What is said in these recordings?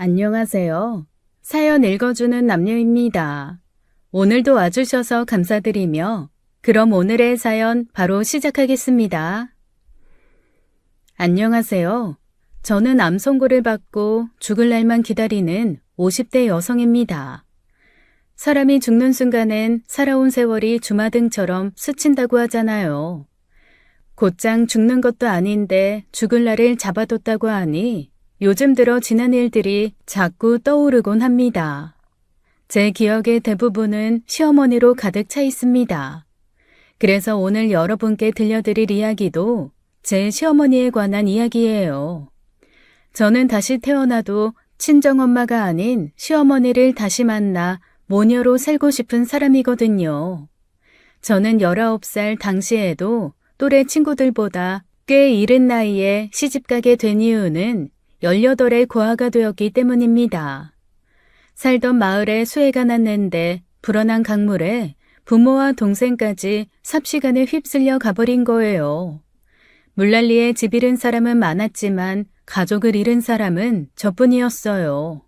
안녕하세요. 사연 읽어주는 남녀입니다. 오늘도 와주셔서 감사드리며 그럼 오늘의 사연 바로 시작하겠습니다. 안녕하세요. 저는 암 선고를 받고 죽을 날만 기다리는 50대 여성입니다. 사람이 죽는 순간엔 살아온 세월이 주마등처럼 스친다고 하잖아요. 곧장 죽는 것도 아닌데 죽을 날을 잡아뒀다고 하니 요즘 들어 지난 일들이 자꾸 떠오르곤 합니다. 제 기억의 대부분은 시어머니로 가득 차 있습니다. 그래서 오늘 여러분께 들려드릴 이야기도 제 시어머니에 관한 이야기예요. 저는 다시 태어나도 친정엄마가 아닌 시어머니를 다시 만나 모녀로 살고 싶은 사람이거든요. 저는 19살 당시에도 또래 친구들보다 꽤 이른 나이에 시집가게 된 이유는 18에 고아가 되었기 때문입니다. 살던 마을에 수해가 났는데 불어난 강물에 부모와 동생까지 삽시간에 휩쓸려 가버린 거예요. 물난리에 집 잃은 사람은 많았지만 가족을 잃은 사람은 저뿐이었어요.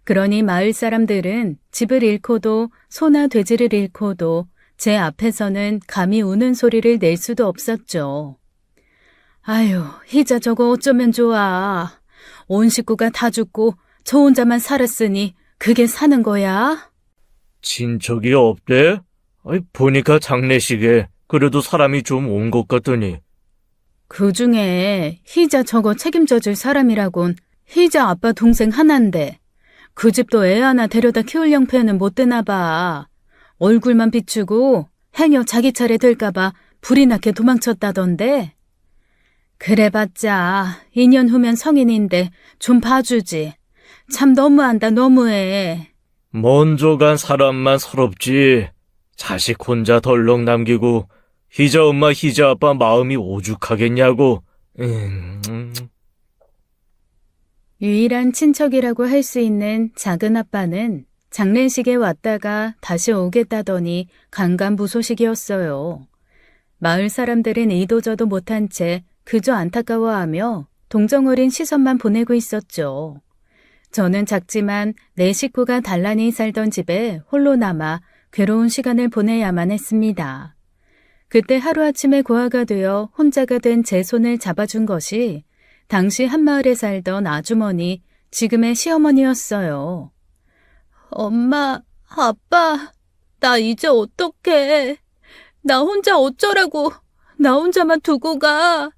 그러니 마을 사람들은 집을 잃고도 소나 돼지를 잃고도 제 앞에서는 감히 우는 소리를 낼 수도 없었죠. 아유, 희자 저거 어쩌면 좋아. 온 식구가 다 죽고 저 혼자만 살았으니 그게 사는 거야? 친척이 없대? 보니까 장례식에 그래도 사람이 좀 온 것 같더니. 그중에 희자 저거 책임져줄 사람이라곤 희자 아빠 동생 하나인데 그 집도 애 하나 데려다 키울 형편은 못 되나 봐. 얼굴만 비추고 행여 자기 차례 될까봐 불이 나게 도망쳤다던데. 그래봤자 2년 후면 성인인데 좀 봐주지. 참 너무한다 너무해. 먼저 간 사람만 서럽지. 자식 혼자 덜렁 남기고 희자 엄마 희자 아빠 마음이 오죽하겠냐고. 유일한 친척이라고 할 수 있는 작은 아빠는 장례식에 왔다가 다시 오겠다더니 간간부소식이었어요. 마을 사람들은 이도저도 못한 채 그저 안타까워하며 동정어린 시선만 보내고 있었죠. 저는 작지만 내 식구가 단란히 살던 집에 홀로 남아 괴로운 시간을 보내야만 했습니다. 그때 하루아침에 고아가 되어 혼자가 된 제 손을 잡아준 것이 당시 한마을에 살던 아주머니, 지금의 시어머니였어요. 엄마, 아빠, 나 이제 어떡해. 나 혼자 어쩌라고. 나 혼자만 두고 가.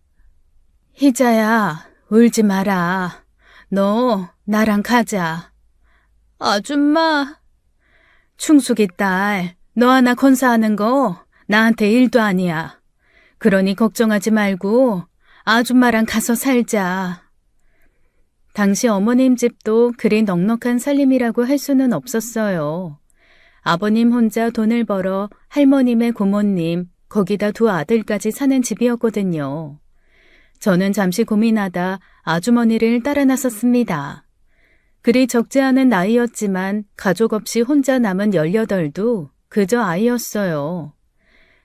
희자야, 울지 마라. 너 나랑 가자. 아줌마. 충숙이 딸, 너 하나 건사하는 거 나한테 일도 아니야. 그러니 걱정하지 말고 아줌마랑 가서 살자. 당시 어머님 집도 그리 넉넉한 살림이라고 할 수는 없었어요. 아버님 혼자 돈을 벌어 할머님의 고모님, 거기다 두 아들까지 사는 집이었거든요. 저는 잠시 고민하다 아주머니를 따라 나섰습니다. 그리 적지 않은 나이였지만 가족 없이 혼자 남은 18도 그저 아이였어요.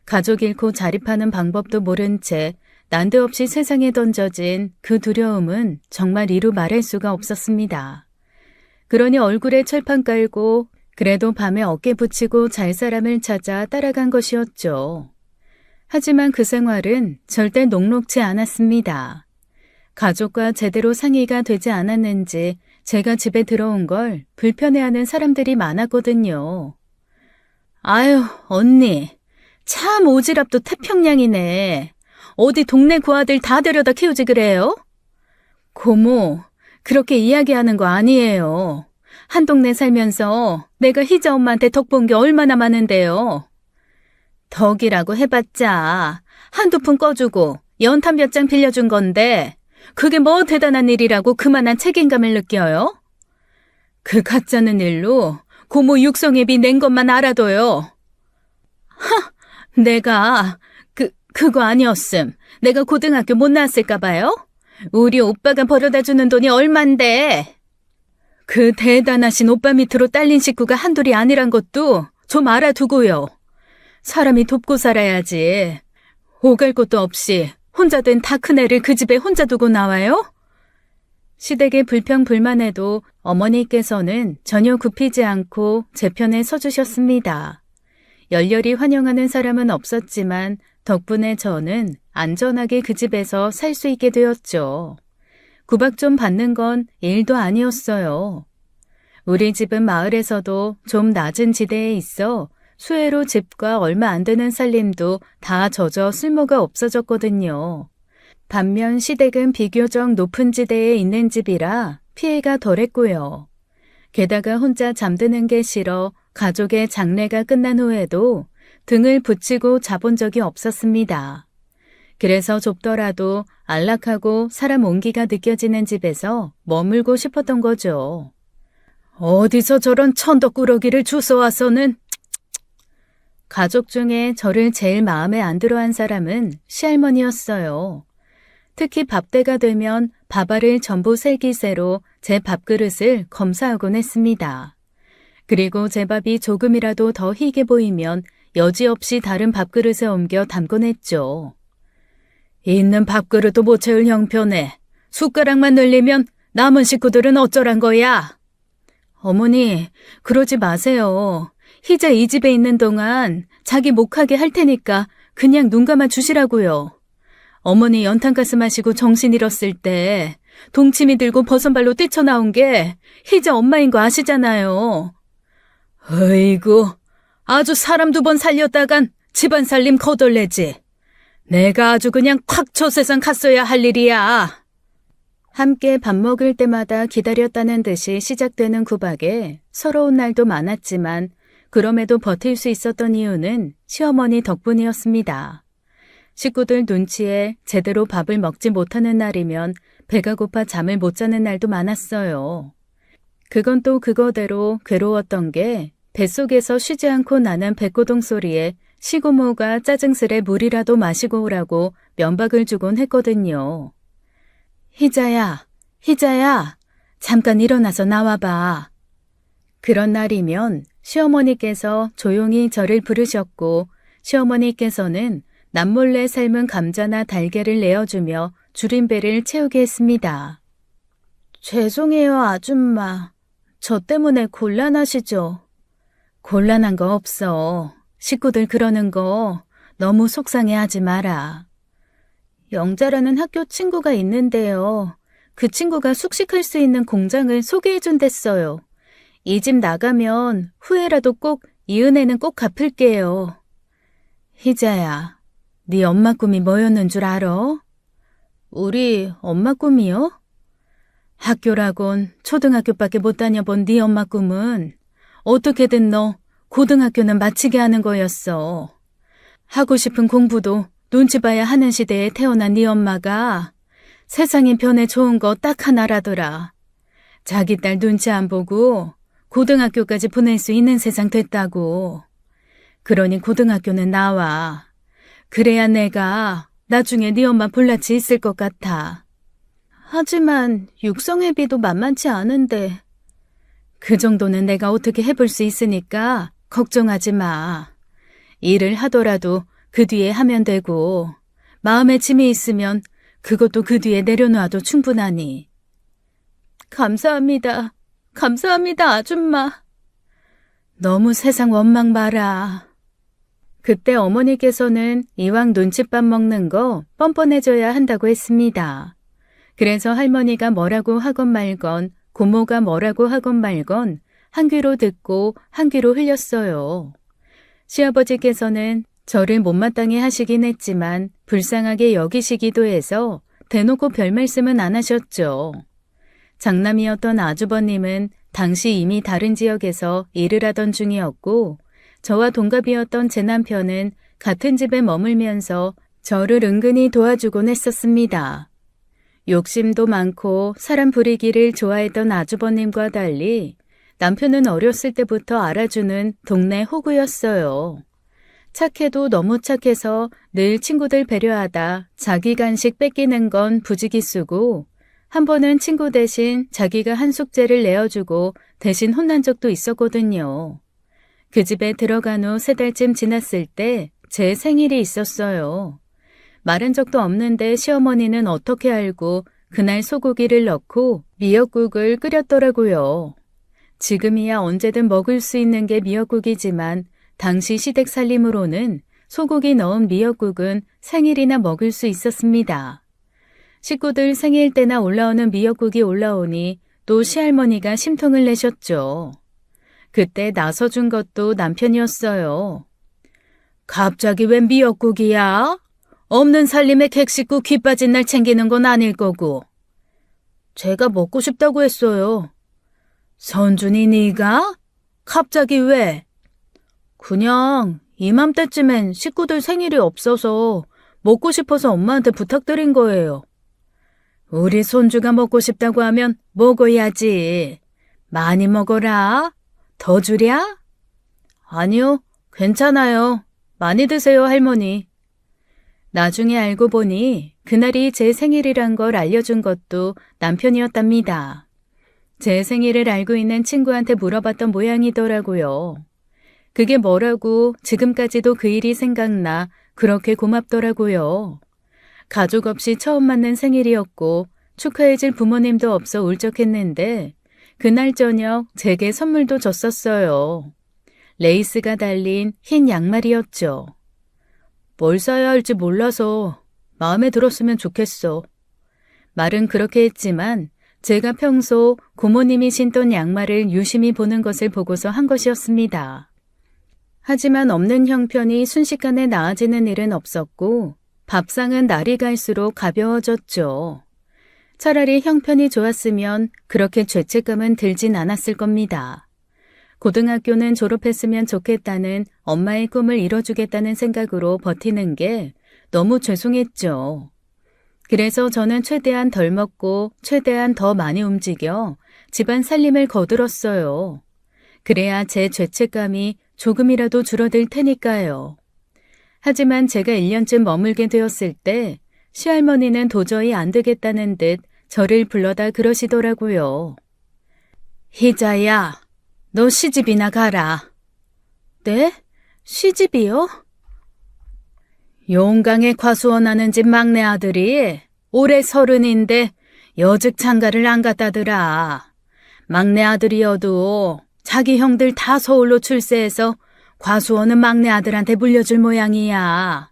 가족 잃고 자립하는 방법도 모른 채 난데없이 세상에 던져진 그 두려움은 정말 이루 말할 수가 없었습니다. 그러니 얼굴에 철판 깔고 그래도 밤에 어깨 붙이고 잘 사람을 찾아 따라간 것이었죠. 하지만 그 생활은 절대 녹록지 않았습니다. 가족과 제대로 상의가 되지 않았는지 제가 집에 들어온 걸 불편해하는 사람들이 많았거든요. 아유, 언니, 참 오지랖도 태평양이네. 어디 동네 고아들 다 데려다 키우지 그래요? 고모, 그렇게 이야기하는 거 아니에요. 한 동네 살면서 내가 희자 엄마한테 덕 본 게 얼마나 많은데요. 덕이라고 해봤자 한두 푼 꺼주고 연탄 몇 장 빌려준 건데 그게 뭐 대단한 일이라고 그만한 책임감을 느껴요? 그 가짜는 일로 고모 육성회비 낸 것만 알아둬요. 내가 그거 아니었음. 내가 고등학교 못 나왔을까 봐요? 우리 오빠가 벌어다 주는 돈이 얼만데. 그 대단하신 오빠 밑으로 딸린 식구가 한둘이 아니란 것도 좀 알아두고요. 사람이 돕고 살아야지. 오갈 곳도 없이 혼자 된 다 큰 애를 그 집에 혼자 두고 나와요? 시댁의 불평불만에도 어머니께서는 전혀 굽히지 않고 제 편에 서주셨습니다. 열렬히 환영하는 사람은 없었지만 덕분에 저는 안전하게 그 집에서 살 수 있게 되었죠. 구박 좀 받는 건 일도 아니었어요. 우리 집은 마을에서도 좀 낮은 지대에 있어 수해로 집과 얼마 안 되는 살림도 다 젖어 쓸모가 없어졌거든요. 반면 시댁은 비교적 높은 지대에 있는 집이라 피해가 덜했고요. 게다가 혼자 잠드는 게 싫어 가족의 장례가 끝난 후에도 등을 붙이고 자본 적이 없었습니다. 그래서 좁더라도 안락하고 사람 온기가 느껴지는 집에서 머물고 싶었던 거죠. 어디서 저런 천덕꾸러기를 주워와서는. 가족 중에 저를 제일 마음에 안 들어한 사람은 시할머니였어요. 특히 밥때가 되면 밥알을 전부 셀기세로 제 밥그릇을 검사하곤 했습니다. 그리고 제 밥이 조금이라도 더 희게 보이면 여지없이 다른 밥그릇에 옮겨 담곤 했죠. 있는 밥그릇도 못 채울 형편에 숟가락만 늘리면 남은 식구들은 어쩌란 거야? 어머니, 그러지 마세요. 희자 이 집에 있는 동안 자기 목하게 할 테니까 그냥 눈 감아 주시라고요. 어머니 연탄가스 마시고 정신 잃었을 때 동치미 들고 버선발로 뛰쳐나온 게 희자 엄마인 거 아시잖아요. 어이구, 아주 사람 2번 살렸다간 집안 살림 거덜내지. 내가 아주 그냥 콱 저 세상 갔어야 할 일이야. 함께 밥 먹을 때마다 기다렸다는 듯이 시작되는 구박에 서러운 날도 많았지만 그럼에도 버틸 수 있었던 이유는 시어머니 덕분이었습니다. 식구들 눈치에 제대로 밥을 먹지 못하는 날이면 배가 고파 잠을 못 자는 날도 많았어요. 그건 또 그거대로 괴로웠던 게 뱃속에서 쉬지 않고 나는 배고동 소리에 시고모가 짜증스레 물이라도 마시고 오라고 면박을 주곤 했거든요. 희자야, 희자야, 잠깐 일어나서 나와봐. 그런 날이면 시어머니께서 조용히 저를 부르셨고 시어머니께서는 남몰래 삶은 감자나 달걀을 내어주며 줄임배를 채우게 했습니다. 죄송해요, 아줌마. 저 때문에 곤란하시죠? 곤란한 거 없어. 식구들 그러는 거 너무 속상해하지 마라. 영자라는 학교 친구가 있는데요. 그 친구가 숙식할 수 있는 공장을 소개해준댔어요. 이 집 나가면 후회라도 꼭 이 은혜는 꼭 갚을게요. 희자야, 네 엄마 꿈이 뭐였는 줄 알아? 우리 엄마 꿈이요? 학교라곤 초등학교밖에 못 다녀본 네 엄마 꿈은 어떻게든 너 고등학교는 마치게 하는 거였어. 하고 싶은 공부도 눈치 봐야 하는 시대에 태어난 네 엄마가 세상에 변해 좋은 거 딱 하나라더라. 자기 딸 눈치 안 보고 고등학교까지 보낼 수 있는 세상 됐다고. 그러니 고등학교는 나와. 그래야 내가 나중에 네 엄마 볼낯이 있을 것 같아. 하지만 육성회비도 만만치 않은데. 그 정도는 내가 어떻게 해볼 수 있으니까 걱정하지 마. 일을 하더라도 그 뒤에 하면 되고 마음에 짐이 있으면 그것도 그 뒤에 내려놔도 충분하니. 감사합니다. 감사합니다, 아줌마. 너무 세상 원망 마라. 그때 어머니께서는 이왕 눈칫밥 먹는 거 뻔뻔해져야 한다고 했습니다. 그래서 할머니가 뭐라고 하건 말건 고모가 뭐라고 하건 말건 한 귀로 듣고 한 귀로 흘렸어요. 시아버지께서는 저를 못마땅해 하시긴 했지만 불쌍하게 여기시기도 해서 대놓고 별 말씀은 안 하셨죠. 장남이었던 아주버님은 당시 이미 다른 지역에서 일을 하던 중이었고 저와 동갑이었던 제 남편은 같은 집에 머물면서 저를 은근히 도와주곤 했었습니다. 욕심도 많고 사람 부리기를 좋아했던 아주버님과 달리 남편은 어렸을 때부터 알아주는 동네 호구였어요. 착해도 너무 착해서 늘 친구들 배려하다 자기 간식 뺏기는 건 부지기수고 한 번은 친구 대신 자기가 한 숙제를 내어주고 대신 혼난 적도 있었거든요. 그 집에 들어간 후 3달쯤 지났을 때 제 생일이 있었어요. 말한 적도 없는데 시어머니는 어떻게 알고 그날 소고기를 넣고 미역국을 끓였더라고요. 지금이야 언제든 먹을 수 있는 게 미역국이지만 당시 시댁 살림으로는 소고기 넣은 미역국은 생일이나 먹을 수 있었습니다. 식구들 생일 때나 올라오는 미역국이 올라오니 또 시할머니가 심통을 내셨죠. 그때 나서준 것도 남편이었어요. 갑자기 웬 미역국이야? 없는 살림에 객식구 귀 빠진 날 챙기는 건 아닐 거고. 제가 먹고 싶다고 했어요. 선준이 네가? 갑자기 왜? 그냥 이맘때쯤엔 식구들 생일이 없어서 먹고 싶어서 엄마한테 부탁드린 거예요. 우리 손주가 먹고 싶다고 하면 먹어야지. 많이 먹어라. 더 주랴? 아니요, 괜찮아요. 많이 드세요, 할머니. 나중에 알고 보니 그날이 제 생일이란 걸 알려준 것도 남편이었답니다. 제 생일을 알고 있는 친구한테 물어봤던 모양이더라고요. 그게 뭐라고 지금까지도 그 일이 생각나 그렇게 고맙더라고요. 가족 없이 처음 맞는 생일이었고 축하해줄 부모님도 없어 울적했는데 그날 저녁 제게 선물도 줬었어요. 레이스가 달린 흰 양말이었죠. 뭘 사야 할지 몰라서 마음에 들었으면 좋겠어. 말은 그렇게 했지만 제가 평소 고모님이 신던 양말을 유심히 보는 것을 보고서 한 것이었습니다. 하지만 없는 형편이 순식간에 나아지는 일은 없었고 밥상은 날이 갈수록 가벼워졌죠. 차라리 형편이 좋았으면 그렇게 죄책감은 들진 않았을 겁니다. 고등학교는 졸업했으면 좋겠다는 엄마의 꿈을 이뤄주겠다는 생각으로 버티는 게 너무 죄송했죠. 그래서 저는 최대한 덜 먹고 최대한 더 많이 움직여 집안 살림을 거들었어요. 그래야 제 죄책감이 조금이라도 줄어들 테니까요. 하지만 제가 1년쯤 머물게 되었을 때 시할머니는 도저히 안 되겠다는 듯 저를 불러다 그러시더라고요. 희자야, 너 시집이나 가라. 네? 시집이요? 용강에 과수원하는 집 막내 아들이 올해 30인데 여직 장가를 안 갔다더라. 막내 아들이어도 자기 형들 다 서울로 출세해서 과수원은 막내 아들한테 물려줄 모양이야.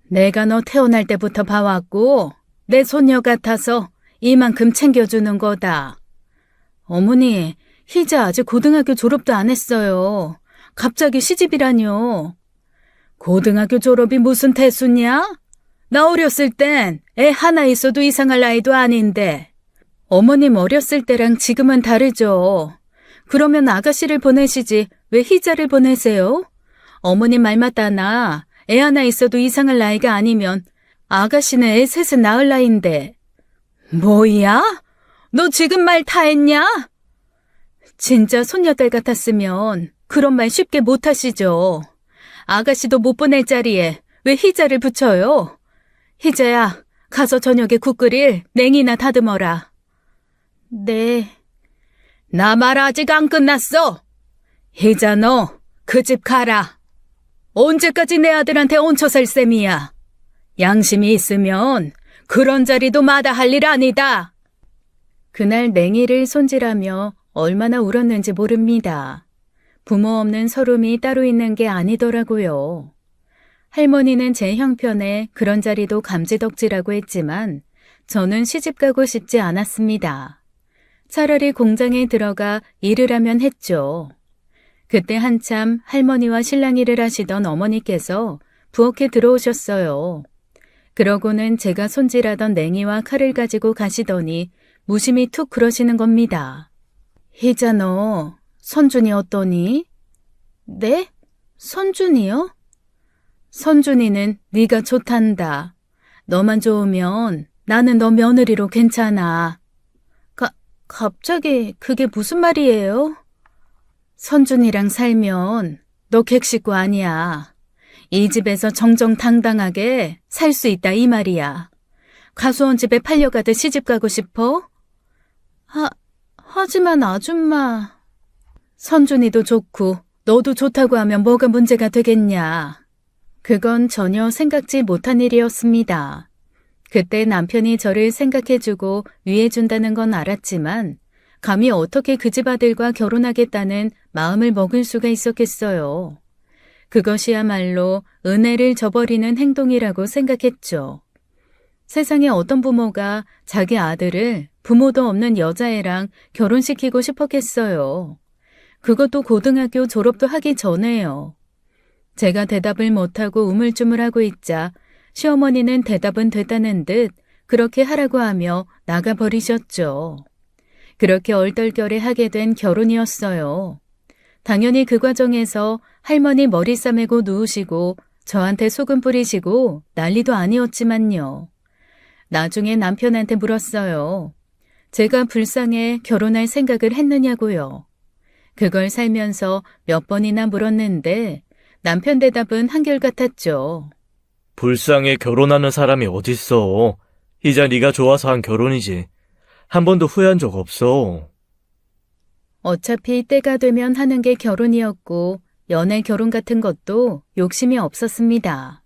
내가 너 태어날 때부터 봐왔고 내 손녀 같아서 이만큼 챙겨주는 거다. 어머니, 희자 아직 고등학교 졸업도 안 했어요. 갑자기 시집이라뇨. 고등학교 졸업이 무슨 대수냐? 나 어렸을 땐 애 하나 있어도 이상할 나이도 아닌데. 어머님 어렸을 때랑 지금은 다르죠. 그러면 아가씨를 보내시지 왜 희자를 보내세요? 어머님 말 맞다나 애 하나 있어도 이상할 나이가 아니면 아가씨는 애 셋은 낳을 나이인데. 뭐야? 너 지금 말 다 했냐? 진짜 손녀딸 같았으면 그런 말 쉽게 못하시죠. 아가씨도 못 보낼 자리에 왜 희자를 붙여요? 희자야, 가서 저녁에 국 끓일 냉이나 다듬어라. 네. 나 말 아직 안 끝났어. 희자 너 그 집 가라. 언제까지 내 아들한테 얹혀 살 셈이야. 양심이 있으면 그런 자리도 마다할 일 아니다. 그날 냉이를 손질하며 얼마나 울었는지 모릅니다. 부모 없는 서름이 따로 있는 게 아니더라고요. 할머니는 제 형편에 그런 자리도 감지덕지라고 했지만 저는 시집가고 싶지 않았습니다. 차라리 공장에 들어가 일을 하면 했죠. 그때 한참 할머니와 신랑 일을 하시던 어머니께서 부엌에 들어오셨어요. 그러고는 제가 손질하던 냉이와 칼을 가지고 가시더니 무심히 툭 그러시는 겁니다. 희자 너 선준이 어떠니? 네? 선준이요? 선준이는 네가 좋단다. 너만 좋으면 나는 너 며느리로 괜찮아. 갑자기 그게 무슨 말이에요? 선준이랑 살면 너 객식구 아니야. 이 집에서 정정당당하게 살 수 있다 이 말이야. 가수원 집에 팔려가듯 시집 가고 싶어? 하지만 아줌마. 선준이도 좋고 너도 좋다고 하면 뭐가 문제가 되겠냐. 그건 전혀 생각지 못한 일이었습니다. 그때 남편이 저를 생각해주고 위해준다는 건 알았지만 감히 어떻게 그 집 아들과 결혼하겠다는 마음을 먹을 수가 있었겠어요. 그것이야말로 은혜를 저버리는 행동이라고 생각했죠. 세상에 어떤 부모가 자기 아들을 부모도 없는 여자애랑 결혼시키고 싶었겠어요. 그것도 고등학교 졸업도 하기 전에요. 제가 대답을 못하고 우물쭈물하고 있자 시어머니는 대답은 됐다는 듯 그렇게 하라고 하며 나가버리셨죠. 그렇게 얼떨결에 하게 된 결혼이었어요. 당연히 그 과정에서 할머니 머리 싸매고 누우시고 저한테 소금 뿌리시고 난리도 아니었지만요. 나중에 남편한테 물었어요. 제가 불쌍해 결혼할 생각을 했느냐고요. 그걸 살면서 몇 번이나 물었는데 남편 대답은 한결같았죠. 불쌍해 결혼하는 사람이 어딨어. 희자 네가 좋아서 한 결혼이지. 한 번도 후회한 적 없어. 어차피 때가 되면 하는 게 결혼이었고 연애 결혼 같은 것도 욕심이 없었습니다.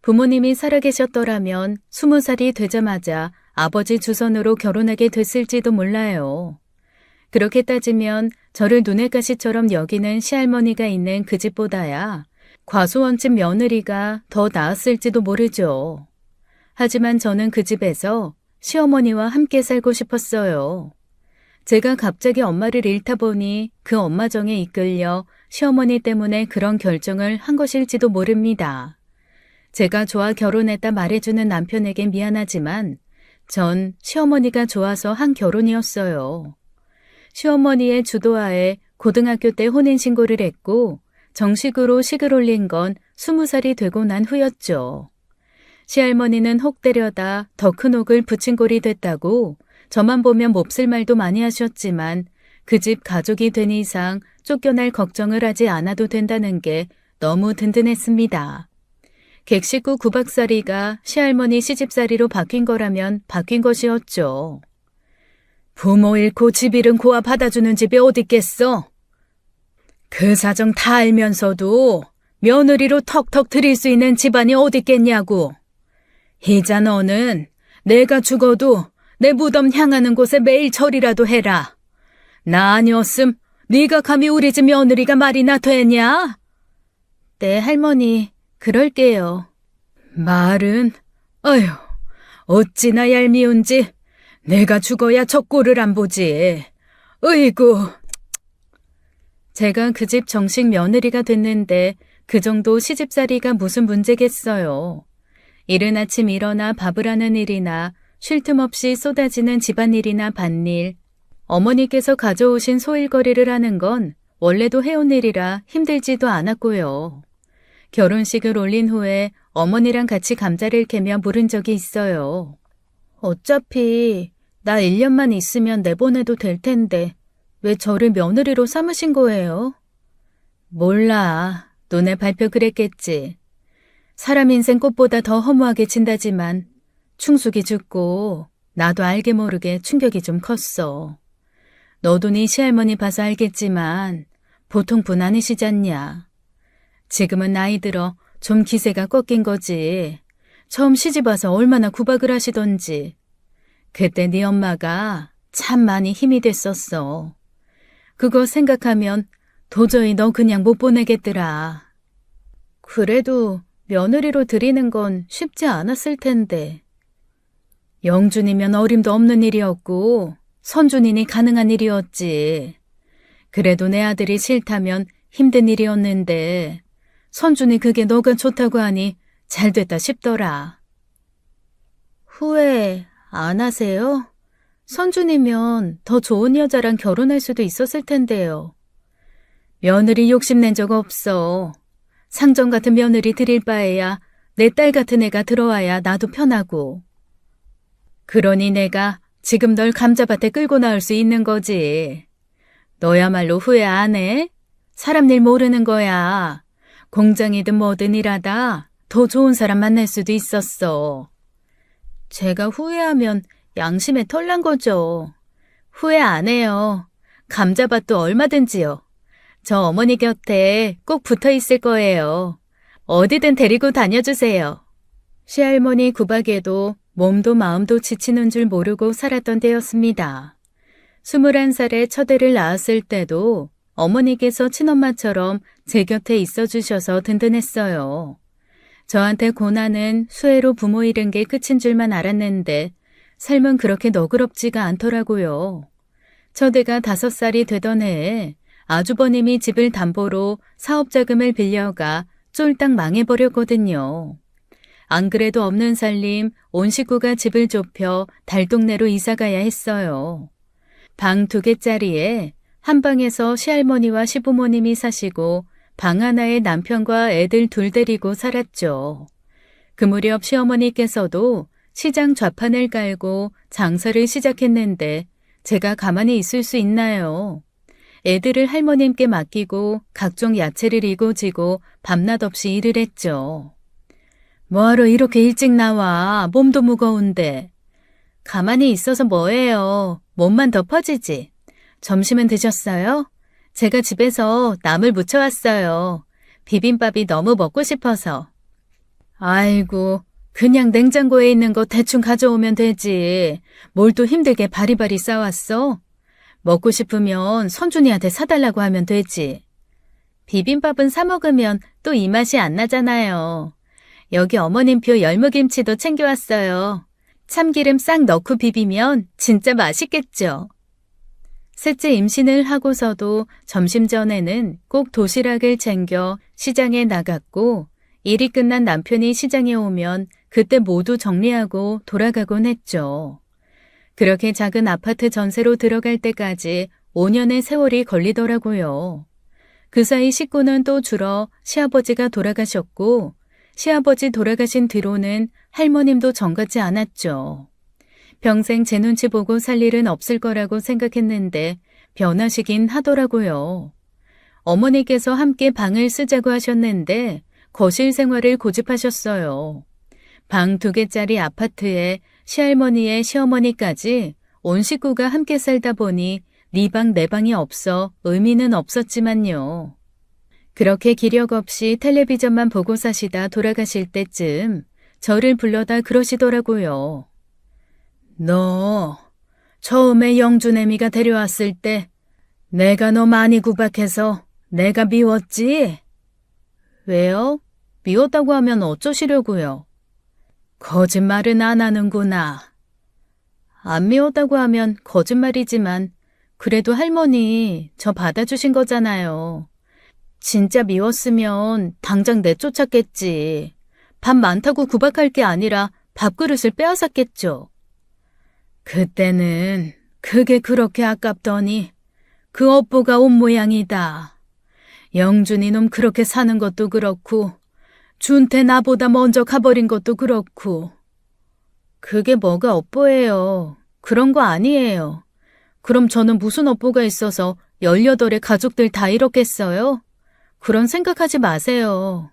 부모님이 살아계셨더라면 20살이 되자마자 아버지 주선으로 결혼하게 됐을지도 몰라요. 그렇게 따지면 저를 눈의 가시처럼 여기는 시할머니가 있는 그 집보다야 과수원집 며느리가 더 나았을지도 모르죠. 하지만 저는 그 집에서 시어머니와 함께 살고 싶었어요. 제가 갑자기 엄마를 잃다 보니 그 엄마 정에 이끌려 시어머니 때문에 그런 결정을 한 것일지도 모릅니다. 제가 좋아 결혼했다 말해주는 남편에게 미안하지만 전 시어머니가 좋아서 한 결혼이었어요. 시어머니의 주도하에 고등학교 때 혼인신고를 했고 정식으로 식을 올린 건 20살이 되고 난 후였죠. 시할머니는 혹 때려다 더 큰 옥을 붙인 꼴이 됐다고 저만 보면 몹쓸 말도 많이 하셨지만 그 집 가족이 된 이상 쫓겨날 걱정을 하지 않아도 된다는 게 너무 든든했습니다. 객식구 구박살이가 시할머니 시집살이로 바뀐 거라면 바뀐 것이었죠. 부모 잃고 집 잃은 고아 받아주는 집이 어딨겠어? 그 사정 다 알면서도 며느리로 턱턱 들일 수 있는 집안이 어딨겠냐고. 희자 너는 내가 죽어도 내 무덤 향하는 곳에 매일 절이라도 해라. 나 아니었음 네가 감히 우리 집 며느리가 말이나 되냐? 네 할머니 그럴게요. 말은 어휴 어찌나 얄미운지 내가 죽어야 저 꼴을 안 보지. 으이구. 제가 그 집 정식 며느리가 됐는데 그 정도 시집살이가 무슨 문제겠어요. 이른 아침 일어나 밥을 하는 일이나 쉴 틈 없이 쏟아지는 집안일이나 밭일, 어머니께서 가져오신 소일거리를 하는 건 원래도 해온 일이라 힘들지도 않았고요. 결혼식을 올린 후에 어머니랑 같이 감자를 캐며 물은 적이 있어요. 어차피 나 1년만 있으면 내보내도 될 텐데 왜 저를 며느리로 삼으신 거예요? 몰라. 눈에 밟혀 그랬겠지. 사람 인생 꽃보다 더 허무하게 진다지만 충숙이 죽고 나도 알게 모르게 충격이 좀 컸어. 너도 네 시할머니 봐서 알겠지만 보통 분 아니시잖냐. 지금은 나이 들어 좀 기세가 꺾인 거지. 처음 시집 와서 얼마나 구박을 하시던지. 그때 네 엄마가 참 많이 힘이 됐었어. 그거 생각하면 도저히 너 그냥 못 보내겠더라. 그래도 며느리로 들이는 건 쉽지 않았을 텐데. 영준이면 어림도 없는 일이었고 선준이니 가능한 일이었지. 그래도 내 아들이 싫다면 힘든 일이었는데 선준이 그게 너가 좋다고 하니 잘됐다 싶더라. 후회 안 하세요? 선준이면 더 좋은 여자랑 결혼할 수도 있었을 텐데요. 며느리 욕심낸 적 없어. 상정 같은 며느리 드릴 바에야 내 딸 같은 애가 들어와야 나도 편하고. 그러니 내가 지금 널 감자밭에 끌고 나올 수 있는 거지. 너야말로 후회 안 해? 사람 일 모르는 거야. 공장이든 뭐든 일하다 더 좋은 사람 만날 수도 있었어. 제가 후회하면 양심에 털난 거죠. 후회 안 해요. 감자밭도 얼마든지요. 저 어머니 곁에 꼭 붙어 있을 거예요. 어디든 데리고 다녀주세요. 시할머니 구박에도 몸도 마음도 지치는 줄 모르고 살았던 때였습니다. 21살에 첫애를 낳았을 때도 어머니께서 친엄마처럼 제 곁에 있어 주셔서 든든했어요. 저한테 고난은 수해로 부모 잃은 게 끝인 줄만 알았는데 삶은 그렇게 너그럽지가 않더라고요. 첫애가 5살이 되던 해에 아주버님이 집을 담보로 사업자금을 빌려가 쫄딱 망해버렸거든요. 안 그래도 없는 살림 온 식구가 집을 좁혀 달동네로 이사가야 했어요. 방 2개짜리에 한 방에서 시할머니와 시부모님이 사시고 방 하나에 남편과 애들 2 데리고 살았죠. 그 무렵 시어머니께서도 시장 좌판을 깔고 장사를 시작했는데 제가 가만히 있을 수 있나요? 애들을 할머님께 맡기고 각종 야채를 이고지고 밤낮 없이 일을 했죠. 뭐하러 이렇게 일찍 나와? 몸도 무거운데. 가만히 있어서 뭐해요? 몸만 더 퍼지지. 점심은 드셨어요? 제가 집에서 나물 무쳐왔어요. 비빔밥이 너무 먹고 싶어서. 아이고, 그냥 냉장고에 있는 거 대충 가져오면 되지. 뭘 또 힘들게 바리바리 싸왔어? 먹고 싶으면 선준이한테 사달라고 하면 되지. 비빔밥은 사 먹으면 또 이 맛이 안 나잖아요. 여기 어머님표 열무김치도 챙겨왔어요. 참기름 싹 넣고 비비면 진짜 맛있겠죠. 셋째 임신을 하고서도 점심 전에는 꼭 도시락을 챙겨 시장에 나갔고 일이 끝난 남편이 시장에 오면 그때 모두 정리하고 돌아가곤 했죠. 그렇게 작은 아파트 전세로 들어갈 때까지 5년의 세월이 걸리더라고요. 그 사이 식구는 또 줄어 시아버지가 돌아가셨고 시아버지 돌아가신 뒤로는 할머님도 정같지 않았죠. 평생 제 눈치 보고 살 일은 없을 거라고 생각했는데 변하시긴 하더라고요. 어머니께서 함께 방을 쓰자고 하셨는데 거실 생활을 고집하셨어요. 방 2개짜리 아파트에 시할머니의 시어머니까지 온 식구가 함께 살다 보니 네 방 내 방이 없어 의미는 없었지만요. 그렇게 기력 없이 텔레비전만 보고 사시다 돌아가실 때쯤 저를 불러다 그러시더라고요. 너 처음에 영주내미가 데려왔을 때 내가 너 많이 구박해서 내가 미웠지? 왜요? 미웠다고 하면 어쩌시려고요? 거짓말은 안 하는구나. 안 미웠다고 하면 거짓말이지만 그래도 할머니 저 받아주신 거잖아요. 진짜 미웠으면 당장 내쫓았겠지. 밥 많다고 구박할 게 아니라 밥그릇을 빼앗았겠죠. 그때는 그게 그렇게 아깝더니 그 업보가 온 모양이다. 영준이 놈 그렇게 사는 것도 그렇고 준태 나보다 먼저 가버린 것도 그렇고. 그게 뭐가 업보예요. 그런 거 아니에요. 그럼 저는 무슨 업보가 있어서 18의 가족들 다 잃었겠어요? 그런 생각하지 마세요.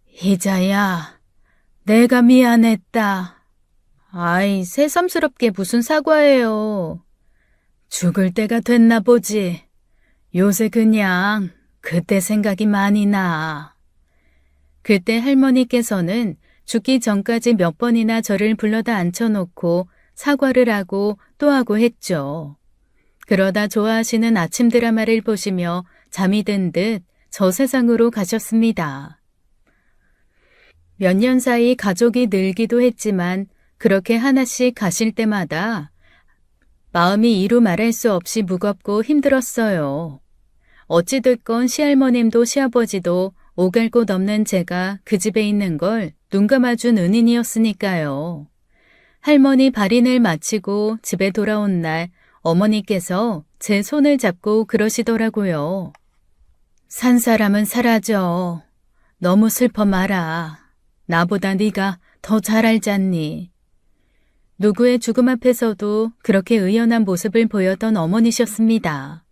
희자야, 내가 미안했다. 아이, 새삼스럽게 무슨 사과예요. 죽을 때가 됐나 보지. 요새 그냥 그때 생각이 많이 나. 그때 할머니께서는 죽기 전까지 몇 번이나 저를 불러다 앉혀놓고 사과를 하고 또 하고 했죠. 그러다 좋아하시는 아침 드라마를 보시며 잠이 든 듯 저 세상으로 가셨습니다. 몇 년 사이 가족이 늘기도 했지만 그렇게 하나씩 가실 때마다 마음이 이루 말할 수 없이 무겁고 힘들었어요. 어찌됐건 시할머님도 시아버지도 오갈 곳 없는 제가 그 집에 있는 걸 눈 감아준 은인이었으니까요. 할머니 발인을 마치고 집에 돌아온 날 어머니께서 제 손을 잡고 그러시더라고요. 산 사람은 사라져. 너무 슬퍼 마라. 나보다 네가 더 잘 알잖니. 누구의 죽음 앞에서도 그렇게 의연한 모습을 보였던 어머니셨습니다.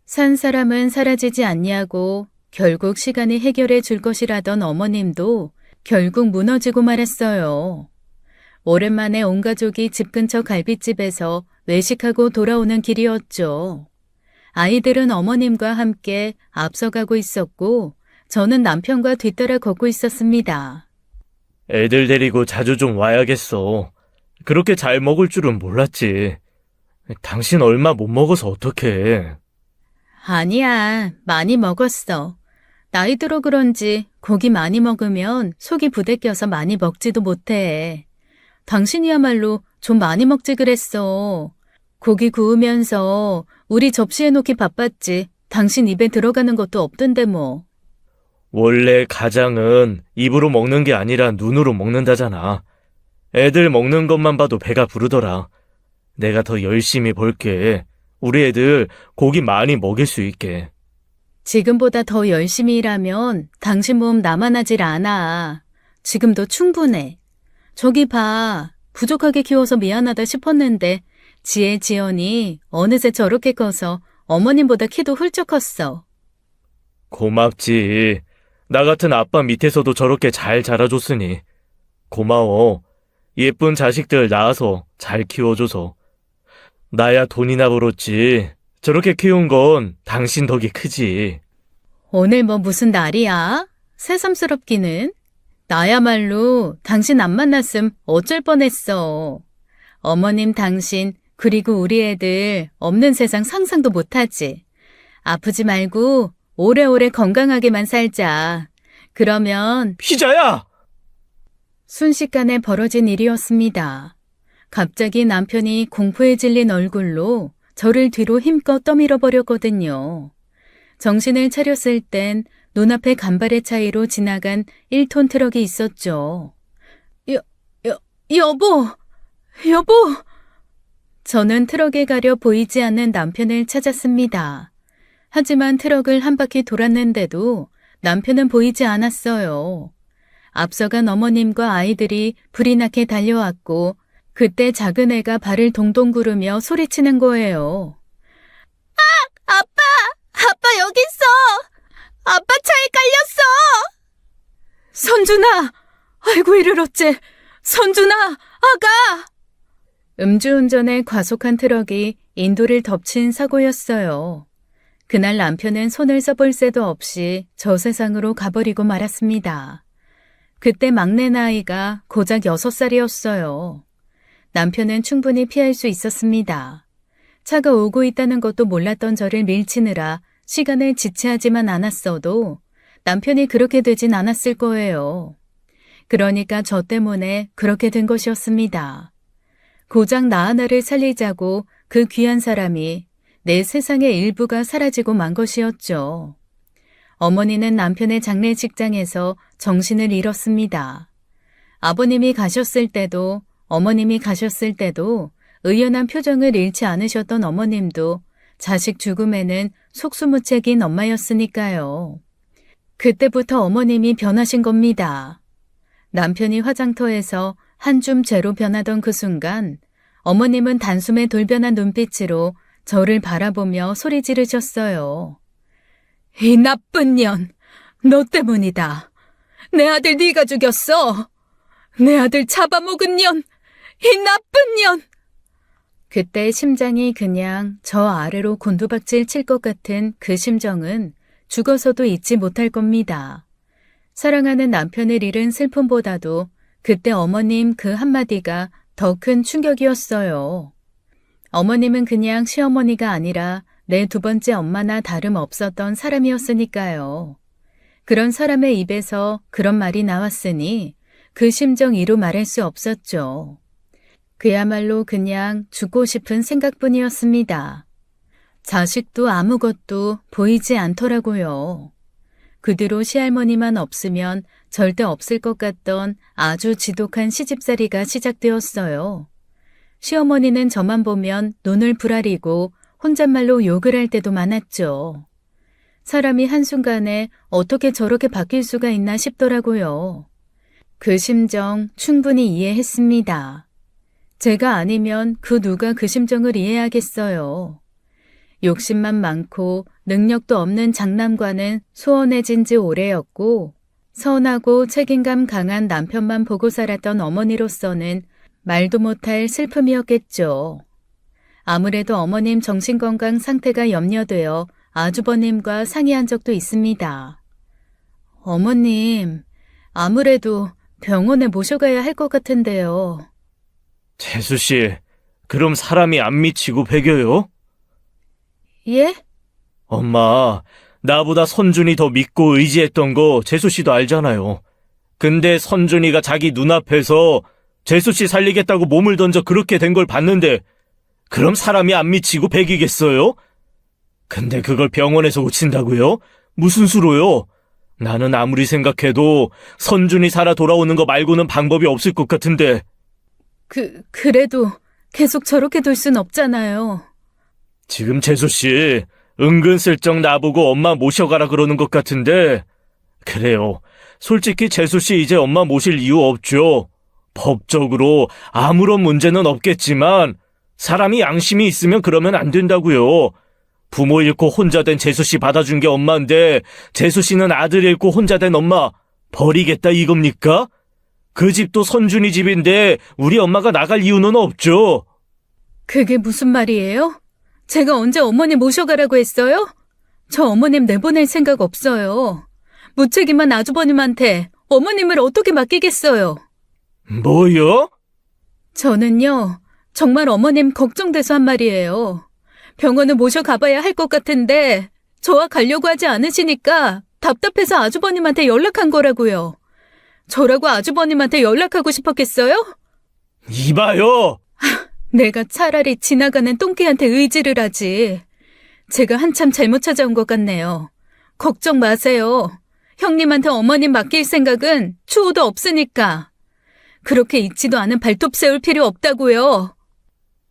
산 사람은 사라지지 않냐고 결국 시간이 해결해 줄 것이라던 어머님도 결국 무너지고 말았어요. 오랜만에 온 가족이 집 근처 갈빗집에서 외식하고 돌아오는 길이었죠. 아이들은 어머님과 함께 앞서가고 있었고 저는 남편과 뒤따라 걷고 있었습니다. 애들 데리고 자주 좀 와야겠어. 그렇게 잘 먹을 줄은 몰랐지. 당신 얼마 못 먹어서 어떡해. 아니야, 많이 먹었어. 나이 들어 그런지 고기 많이 먹으면 속이 부대껴서 많이 먹지도 못해. 당신이야말로 좀 많이 먹지 그랬어. 고기 구우면서 우리 접시에 놓기 바빴지. 당신 입에 들어가는 것도 없던데 뭐. 원래 가장은 입으로 먹는 게 아니라 눈으로 먹는다잖아. 애들 먹는 것만 봐도 배가 부르더라. 내가 더 열심히 벌게. 우리 애들 고기 많이 먹일 수 있게. 지금보다 더 열심히 일하면 당신 몸 나만하질 않아. 지금도 충분해. 저기 봐. 부족하게 키워서 미안하다 싶었는데 지혜 지연이 어느새 저렇게 커서 어머님보다 키도 훌쩍 컸어. 고맙지. 나 같은 아빠 밑에서도 저렇게 잘 자라줬으니. 고마워. 예쁜 자식들 낳아서 잘 키워줘서. 나야 돈이나 벌었지. 저렇게 키운 건 당신 덕이 크지. 오늘 뭐 무슨 날이야? 새삼스럽기는. 나야말로 당신 안 만났음 어쩔 뻔했어. 어머님 당신 그리고 우리 애들 없는 세상 상상도 못하지. 아프지 말고 오래오래 건강하게만 살자. 그러면 희자야! 순식간에 벌어진 일이었습니다. 갑자기 남편이 공포에 질린 얼굴로 저를 뒤로 힘껏 떠밀어 버렸거든요. 정신을 차렸을 땐 눈앞에 간발의 차이로 지나간 1톤 트럭이 있었죠. 여보! 저는 트럭에 가려 보이지 않는 남편을 찾았습니다. 하지만 트럭을 한 바퀴 돌았는데도 남편은 보이지 않았어요. 앞서간 어머님과 아이들이 불이 나게 달려왔고 그때 작은 애가 발을 동동 구르며 소리치는 거예요. 아빠 여기 있어! 아빠 차에 깔렸어! 선준아! 아이고 이를 어째! 선준아! 아가! 음주운전에 과속한 트럭이 인도를 덮친 사고였어요. 그날 남편은 손을 써볼 새도 없이 저 세상으로 가버리고 말았습니다. 그때 막내 나이가 고작 6살이었어요. 남편은 충분히 피할 수 있었습니다. 차가 오고 있다는 것도 몰랐던 저를 밀치느라 시간을 지체하지만 않았어도 남편이 그렇게 되진 않았을 거예요. 그러니까 저 때문에 그렇게 된 것이었습니다. 고작 나 하나를 살리자고 그 귀한 사람이 내 세상의 일부가 사라지고 만 것이었죠. 어머니는 남편의 장례식장에서 정신을 잃었습니다. 아버님이 가셨을 때도 어머님이 가셨을 때도 의연한 표정을 잃지 않으셨던 어머님도 자식 죽음에는 속수무책인 엄마였으니까요. 그때부터 어머님이 변하신 겁니다. 남편이 화장터에서 한 줌 죄로 변하던 그 순간 어머님은 단숨에 돌변한 눈빛으로 저를 바라보며 소리 지르셨어요. 이 나쁜 년, 너 때문이다. 내 아들 네가 죽였어. 내 아들 잡아먹은 년, 이 나쁜 년. 그때 심장이 그냥 저 아래로 곤두박질 칠 것 같은 그 심정은 죽어서도 잊지 못할 겁니다. 사랑하는 남편을 잃은 슬픔보다도 그때 어머님 그 한마디가 더 큰 충격이었어요. 어머님은 그냥 시어머니가 아니라 내 두 번째 엄마나 다름없었던 사람이었으니까요. 그런 사람의 입에서 그런 말이 나왔으니 그 심정 이루 말할 수 없었죠. 그야말로 그냥 죽고 싶은 생각뿐이었습니다. 자식도 아무것도 보이지 않더라고요. 그 뒤로 시할머니만 없으면 절대 없을 것 같던 아주 지독한 시집살이가 시작되었어요. 시어머니는 저만 보면 눈을 부라리고 혼잣말로 욕을 할 때도 많았죠. 사람이 한순간에 어떻게 저렇게 바뀔 수가 있나 싶더라고요. 그 심정 충분히 이해했습니다. 제가 아니면 그 누가 그 심정을 이해하겠어요. 욕심만 많고 능력도 없는 장남과는 소원해진 지 오래였고 선하고 책임감 강한 남편만 보고 살았던 어머니로서는 말도 못할 슬픔이었겠죠. 아무래도 어머님 정신건강 상태가 염려되어 아주버님과 상의한 적도 있습니다. 어머님, 아무래도 병원에 모셔가야 할 것 같은데요. 재수 씨, 그럼 사람이 안 미치고 배겨요? 예? 엄마, 나보다 선준이 더 믿고 의지했던 거 재수 씨도 알잖아요. 근데 선준이가 자기 눈앞에서 재수 씨 살리겠다고 몸을 던져 그렇게 된 걸 봤는데 그럼 사람이 안 미치고 배기겠어요? 근데 그걸 병원에서 고친다고요? 무슨 수로요? 나는 아무리 생각해도 선준이 살아 돌아오는 거 말고는 방법이 없을 것 같은데. 그래도 계속 저렇게 둘 순 없잖아요. 지금 재수 씨 은근슬쩍 나보고 엄마 모셔가라 그러는 것 같은데. 그래요. 솔직히 재수 씨 이제 엄마 모실 이유 없죠. 법적으로 아무런 문제는 없겠지만 사람이 양심이 있으면 그러면 안 된다고요. 부모 잃고 혼자 된 재수 씨 받아준 게 엄마인데 재수 씨는 아들 잃고 혼자 된 엄마 버리겠다 이겁니까? 그 집도 선준이 집인데 우리 엄마가 나갈 이유는 없죠. 그게 무슨 말이에요? 제가 언제 어머니 모셔가라고 했어요? 저 어머님 내보낼 생각 없어요. 무책임한 아주버님한테 어머님을 어떻게 맡기겠어요? 뭐요? 저는요, 정말 어머님 걱정돼서 한 말이에요. 병원을 모셔가봐야 할 것 같은데 저와 가려고 하지 않으시니까 답답해서 아주버님한테 연락한 거라고요. 저라고 아주버님한테 연락하고 싶었겠어요? 이봐요. 내가 차라리 지나가는 똥개한테 의지를 하지. 제가 한참 잘못 찾아온 것 같네요. 걱정 마세요. 형님한테 어머님 맡길 생각은 추호도 없으니까. 그렇게 있지도 않은 발톱 세울 필요 없다고요.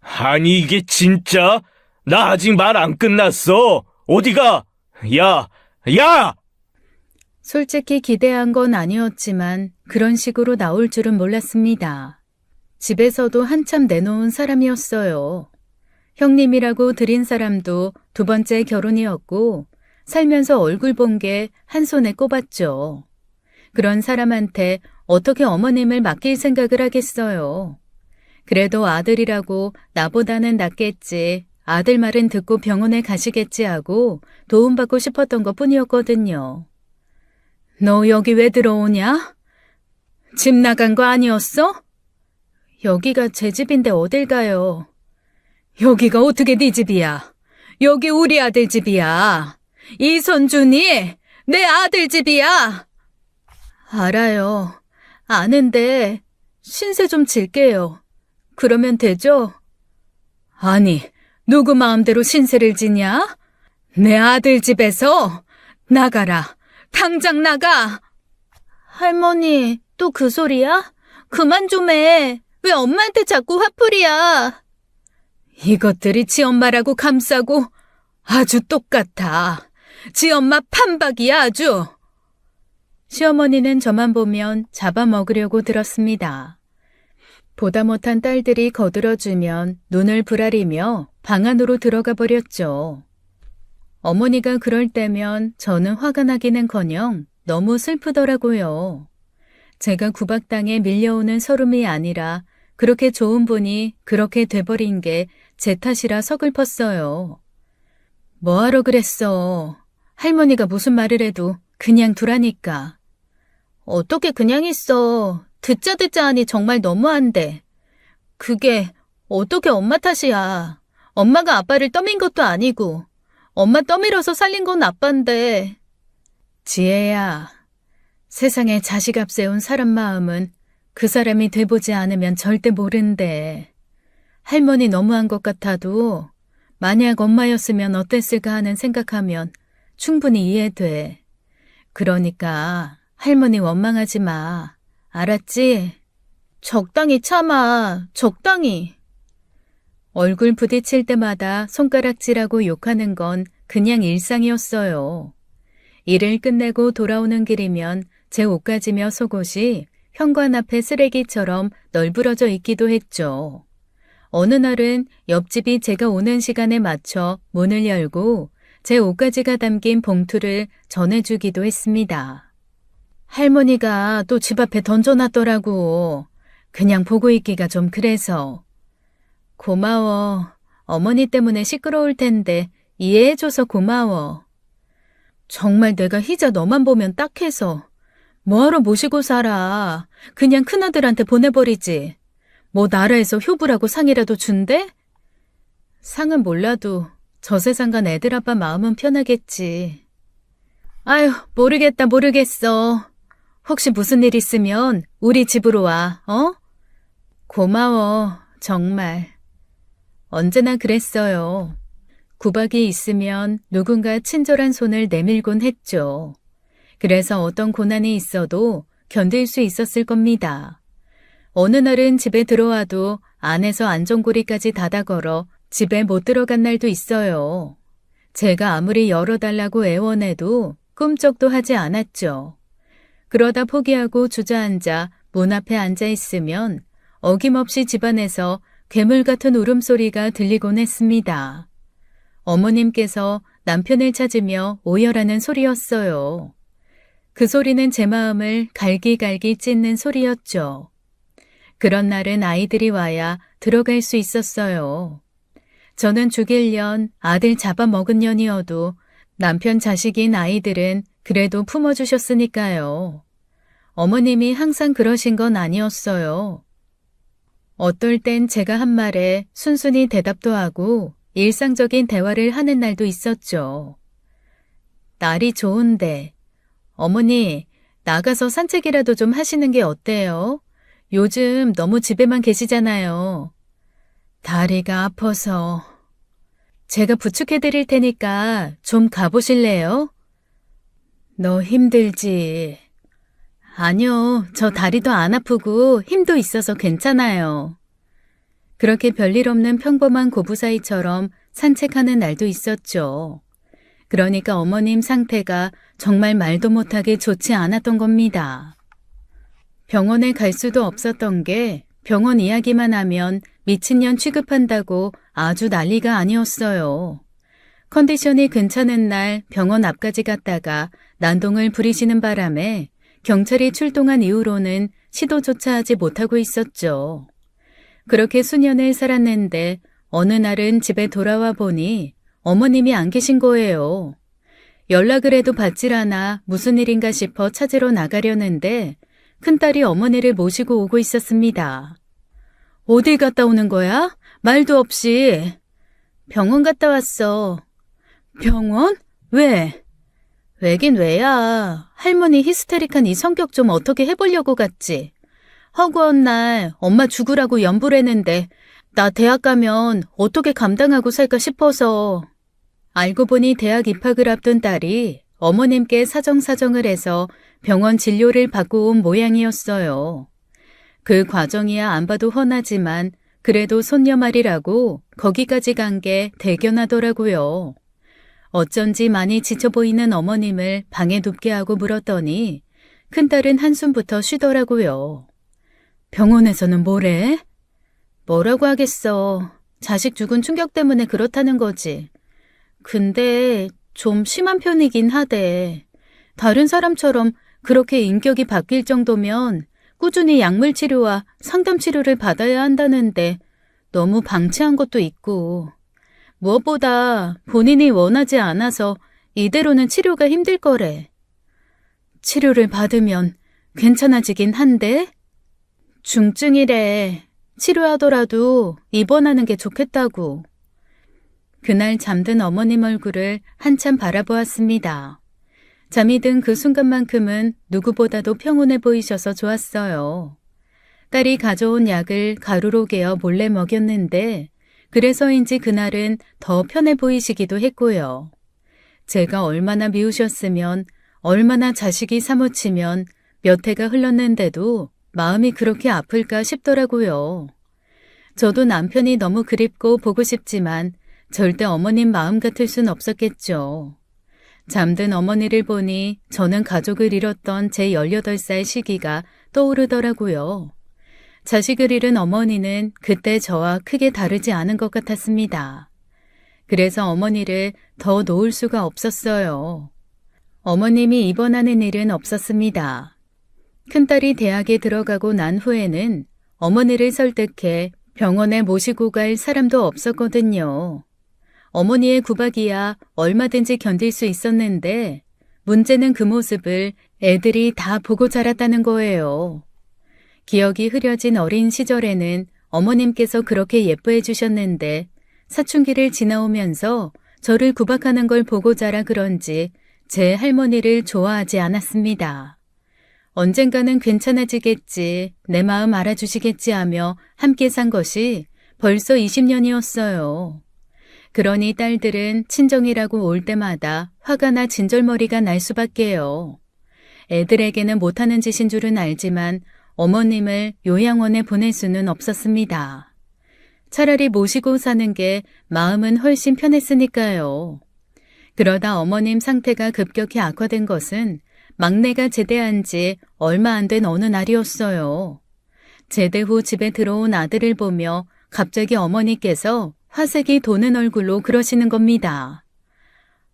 아니 이게 진짜? 나 아직 말 안 끝났어. 어디가? 야! 솔직히 기대한 건 아니었지만 그런 식으로 나올 줄은 몰랐습니다. 집에서도 한참 내놓은 사람이었어요. 형님이라고 드린 사람도 두 번째 결혼이었고 살면서 얼굴 본 게 한 손에 꼽았죠. 그런 사람한테 어떻게 어머님을 맡길 생각을 하겠어요. 그래도 아들이라고 나보다는 낫겠지, 아들 말은 듣고 병원에 가시겠지 하고 도움받고 싶었던 것 뿐이었거든요. 너 여기 왜 들어오냐? 집 나간 거 아니었어? 여기가 제 집인데 어딜 가요? 여기가 어떻게 네 집이야? 여기 우리 아들 집이야. 이선준이 내 아들 집이야. 알아요. 아는데 신세 좀 질게요. 그러면 되죠? 아니, 누구 마음대로 신세를 지냐? 내 아들 집에서 나가라. 당장 나가. 할머니, 또 그 소리야? 그만 좀 해. 왜 엄마한테 자꾸 화풀이야? 이것들이 지 엄마라고 감싸고 아주 똑같아. 지 엄마 판박이야 아주. 시어머니는 저만 보면 잡아먹으려고 들었습니다. 보다 못한 딸들이 거들어주면 눈을 부라리며 방 안으로 들어가 버렸죠. 어머니가 그럴 때면 저는 화가 나기는커녕 너무 슬프더라고요. 제가 구박당해 밀려오는 서름이 아니라 그렇게 좋은 분이 그렇게 돼버린 게 제 탓이라 서글펐어요. 뭐하러 그랬어. 할머니가 무슨 말을 해도 그냥 두라니까. 어떻게 그냥 있어. 듣자 하니 정말 너무한데. 그게 어떻게 엄마 탓이야. 엄마가 아빠를 떠민 것도 아니고 엄마 떠밀어서 살린 건 아빠인데. 지혜야, 세상에 자식 앞세운 사람 마음은 그 사람이 돼보지 않으면 절대 모른대. 할머니 너무한 것 같아도 만약 엄마였으면 어땠을까 하는 생각하면 충분히 이해돼. 그러니까 할머니 원망하지 마. 알았지? 적당히 참아. 적당히. 얼굴 부딪힐 때마다 손가락질하고 욕하는 건 그냥 일상이었어요. 일을 끝내고 돌아오는 길이면 제 옷가지며 속옷이 현관 앞에 쓰레기처럼 널브러져 있기도 했죠. 어느 날은 옆집이 제가 오는 시간에 맞춰 문을 열고 제 옷가지가 담긴 봉투를 전해주기도 했습니다. 할머니가 또 집 앞에 던져놨더라고. 그냥 보고 있기가 좀 그래서. 고마워. 어머니 때문에 시끄러울 텐데 이해해줘서 고마워. 정말 내가 희자 너만 보면 딱해서 뭐하러 모시고 살아. 그냥 큰아들한테 보내버리지. 뭐 나라에서 효부라고 상이라도 준대? 상은 몰라도 저 세상 간 애들 아빠 마음은 편하겠지. 아휴, 모르겠어. 혹시 무슨 일 있으면 우리 집으로 와, 어? 고마워, 정말. 언제나 그랬어요. 구박이 있으면 누군가 친절한 손을 내밀곤 했죠. 그래서 어떤 고난이 있어도 견딜 수 있었을 겁니다. 어느 날은 집에 들어와도 안에서 안전고리까지 닫아 걸어 집에 못 들어간 날도 있어요. 제가 아무리 열어달라고 애원해도 꿈쩍도 하지 않았죠. 그러다 포기하고 주저앉아 문 앞에 앉아 있으면 어김없이 집안에서 괴물 같은 울음소리가 들리곤 했습니다. 어머님께서 남편을 찾으며 오열하는 소리였어요. 그 소리는 제 마음을 갈기갈기 찢는 소리였죠. 그런 날은 아이들이 와야 들어갈 수 있었어요. 저는 죽일 년, 아들 잡아먹은 년이어도 남편 자식인 아이들은 그래도 품어주셨으니까요. 어머님이 항상 그러신 건 아니었어요. 어떨 땐 제가 한 말에 순순히 대답도 하고 일상적인 대화를 하는 날도 있었죠. 날이 좋은데, 어머니, 나가서 산책이라도 좀 하시는 게 어때요? 요즘 너무 집에만 계시잖아요. 다리가 아파서. 제가 부축해 드릴 테니까 좀 가보실래요? 너 힘들지? 아니요, 저 다리도 안 아프고 힘도 있어서 괜찮아요. 그렇게 별일 없는 평범한 고부 사이처럼 산책하는 날도 있었죠. 그러니까 어머님 상태가 정말 말도 못하게 좋지 않았던 겁니다. 병원에 갈 수도 없었던 게 병원 이야기만 하면 미친년 취급한다고 아주 난리가 아니었어요. 컨디션이 괜찮은 날 병원 앞까지 갔다가 난동을 부리시는 바람에 경찰이 출동한 이후로는 시도조차 하지 못하고 있었죠. 그렇게 수년을 살았는데 어느 날은 집에 돌아와 보니 어머님이 안 계신 거예요. 연락을 해도 받질 않아 무슨 일인가 싶어 찾으러 나가려는데 큰딸이 어머니를 모시고 오고 있었습니다. 어딜 갔다 오는 거야? 말도 없이. 병원 갔다 왔어. 병원? 왜? 왜긴 왜야. 할머니 히스테릭한 이 성격 좀 어떻게 해보려고 갔지. 허구한 날 엄마 죽으라고 연부를 했는데 나 대학 가면 어떻게 감당하고 살까 싶어서. 알고 보니 대학 입학을 앞둔 딸이 어머님께 사정사정을 해서 병원 진료를 받고 온 모양이었어요. 그 과정이야 안 봐도 훤하지만 그래도 손녀 말이라고 거기까지 간 게 대견하더라고요. 어쩐지 많이 지쳐 보이는 어머님을 방에 눕게 하고 물었더니 큰딸은 한숨부터 쉬더라고요. 병원에서는 뭐래? 뭐라고 하겠어. 자식 죽은 충격 때문에 그렇다는 거지. 근데 좀 심한 편이긴 하대. 다른 사람처럼 그렇게 인격이 바뀔 정도면 꾸준히 약물 치료와 상담 치료를 받아야 한다는데 너무 방치한 것도 있고. 무엇보다 본인이 원하지 않아서 이대로는 치료가 힘들 거래. 치료를 받으면 괜찮아지긴 한데? 중증이래. 치료하더라도 입원하는 게 좋겠다고. 그날 잠든 어머님 얼굴을 한참 바라보았습니다. 잠이 든 그 순간만큼은 누구보다도 평온해 보이셔서 좋았어요. 딸이 가져온 약을 가루로 개어 몰래 먹였는데 그래서인지 그날은 더 편해 보이시기도 했고요. 제가 얼마나 미우셨으면 얼마나 자식이 사무치면 몇 해가 흘렀는데도 마음이 그렇게 아플까 싶더라고요. 저도 남편이 너무 그립고 보고 싶지만 절대 어머님 마음 같을 순 없었겠죠. 잠든 어머니를 보니 저는 가족을 잃었던 제 18살 시기가 떠오르더라고요. 자식을 잃은 어머니는 그때 저와 크게 다르지 않은 것 같았습니다. 그래서 어머니를 더 놓을 수가 없었어요. 어머님이 입원하는 일은 없었습니다. 큰딸이 대학에 들어가고 난 후에는 어머니를 설득해 병원에 모시고 갈 사람도 없었거든요. 어머니의 구박이야 얼마든지 견딜 수 있었는데 문제는 그 모습을 애들이 다 보고 자랐다는 거예요. 기억이 흐려진 어린 시절에는 어머님께서 그렇게 예뻐해 주셨는데 사춘기를 지나오면서 저를 구박하는 걸 보고 자라 그런지 제 할머니를 좋아하지 않았습니다. 언젠가는 괜찮아지겠지, 내 마음 알아주시겠지 하며 함께 산 것이 벌써 20년이었어요. 그러니 딸들은 친정이라고 올 때마다 화가 나 진절머리가 날 수밖에요. 애들에게는 못하는 짓인 줄은 알지만 어머님을 요양원에 보낼 수는 없었습니다. 차라리 모시고 사는 게 마음은 훨씬 편했으니까요. 그러다 어머님 상태가 급격히 악화된 것은 막내가 제대한 지 얼마 안 된 어느 날이었어요. 제대 후 집에 들어온 아들을 보며 갑자기 어머니께서 화색이 도는 얼굴로 그러시는 겁니다.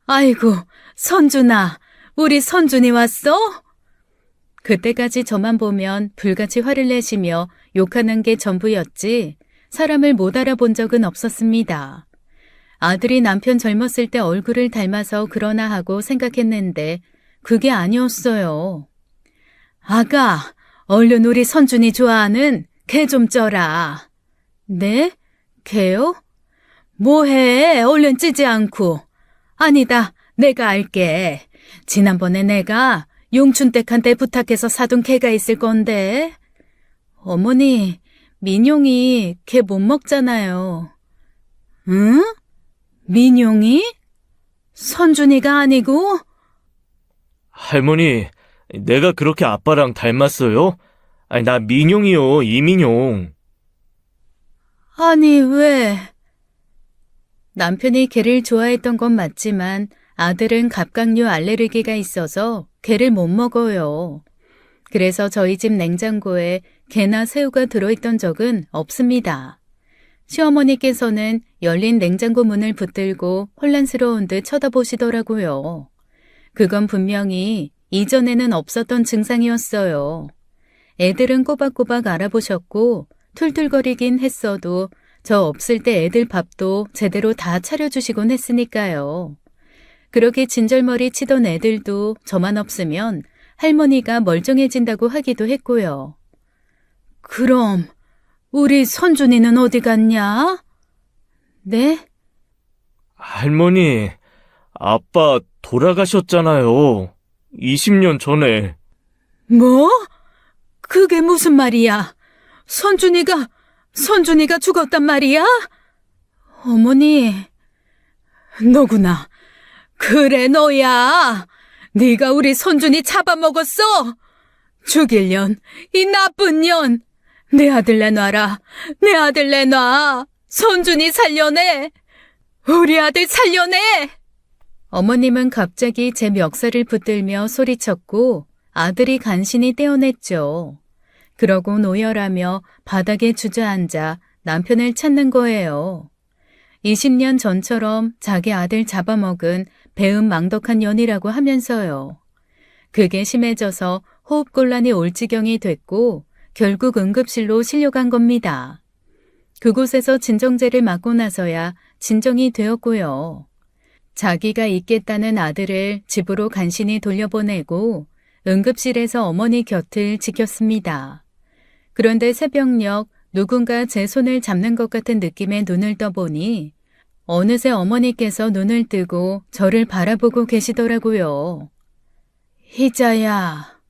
아이고, 선준아, 우리 선준이 왔어? 그때까지 저만 보면 불같이 화를 내시며 욕하는 게 전부였지 사람을 못 알아본 적은 없었습니다. 아들이 남편 젊었을 때 얼굴을 닮아서 그러나 하고 생각했는데 그게 아니었어요. 아가, 얼른 우리 선준이 좋아하는 개 좀 쪄라. 네? 개요? 뭐해, 얼른 찌지 않고. 아니다, 내가 알게. 지난번에 내가 용춘댁한테 부탁해서 사둔 개가 있을 건데. 어머니, 민용이 개 못 먹잖아요. 응? 민용이? 선준이가 아니고? 할머니, 내가 그렇게 아빠랑 닮았어요? 아니, 나 민용이요, 이민용. 아니, 왜? 남편이 개를 좋아했던 건 맞지만 아들은 갑각류 알레르기가 있어서 개를 못 먹어요. 그래서 저희 집 냉장고에 개나 새우가 들어있던 적은 없습니다. 시어머니께서는 열린 냉장고 문을 붙들고 혼란스러운 듯 쳐다보시더라고요. 그건 분명히 이전에는 없었던 증상이었어요. 애들은 꼬박꼬박 알아보셨고 툴툴거리긴 했어도 저 없을 때 애들 밥도 제대로 다 차려주시곤 했으니까요. 그렇게 진절머리 치던 애들도 저만 없으면 할머니가 멀쩡해진다고 하기도 했고요. 그럼 우리 선준이는 어디 갔냐? 네? 할머니, 아빠 돌아가셨잖아요. 20년 전에. 뭐? 그게 무슨 말이야? 선준이가 죽었단 말이야? 어머니, 너구나. 그래, 너야. 네가 우리 선준이 잡아먹었어. 죽일년, 이 나쁜 년. 내 아들 내놔라. 내 아들 내놔. 선준이 살려내. 우리 아들 살려내. 어머님은 갑자기 제 멱살을 붙들며 소리쳤고 아들이 간신히 떼어냈죠. 그러고 노열하며 바닥에 주저앉아 남편을 찾는 거예요. 20년 전처럼 자기 아들 잡아먹은 배은망덕한 년이라고 하면서요. 그게 심해져서 호흡곤란이 올 지경이 됐고 결국 응급실로 실려간 겁니다. 그곳에서 진정제를 맞고 나서야 진정이 되었고요. 자기가 있겠다는 아들을 집으로 간신히 돌려보내고 응급실에서 어머니 곁을 지켰습니다. 그런데 새벽녘 누군가 제 손을 잡는 것 같은 느낌에 눈을 떠보니 어느새 어머니께서 눈을 뜨고 저를 바라보고 계시더라고요. 희자야.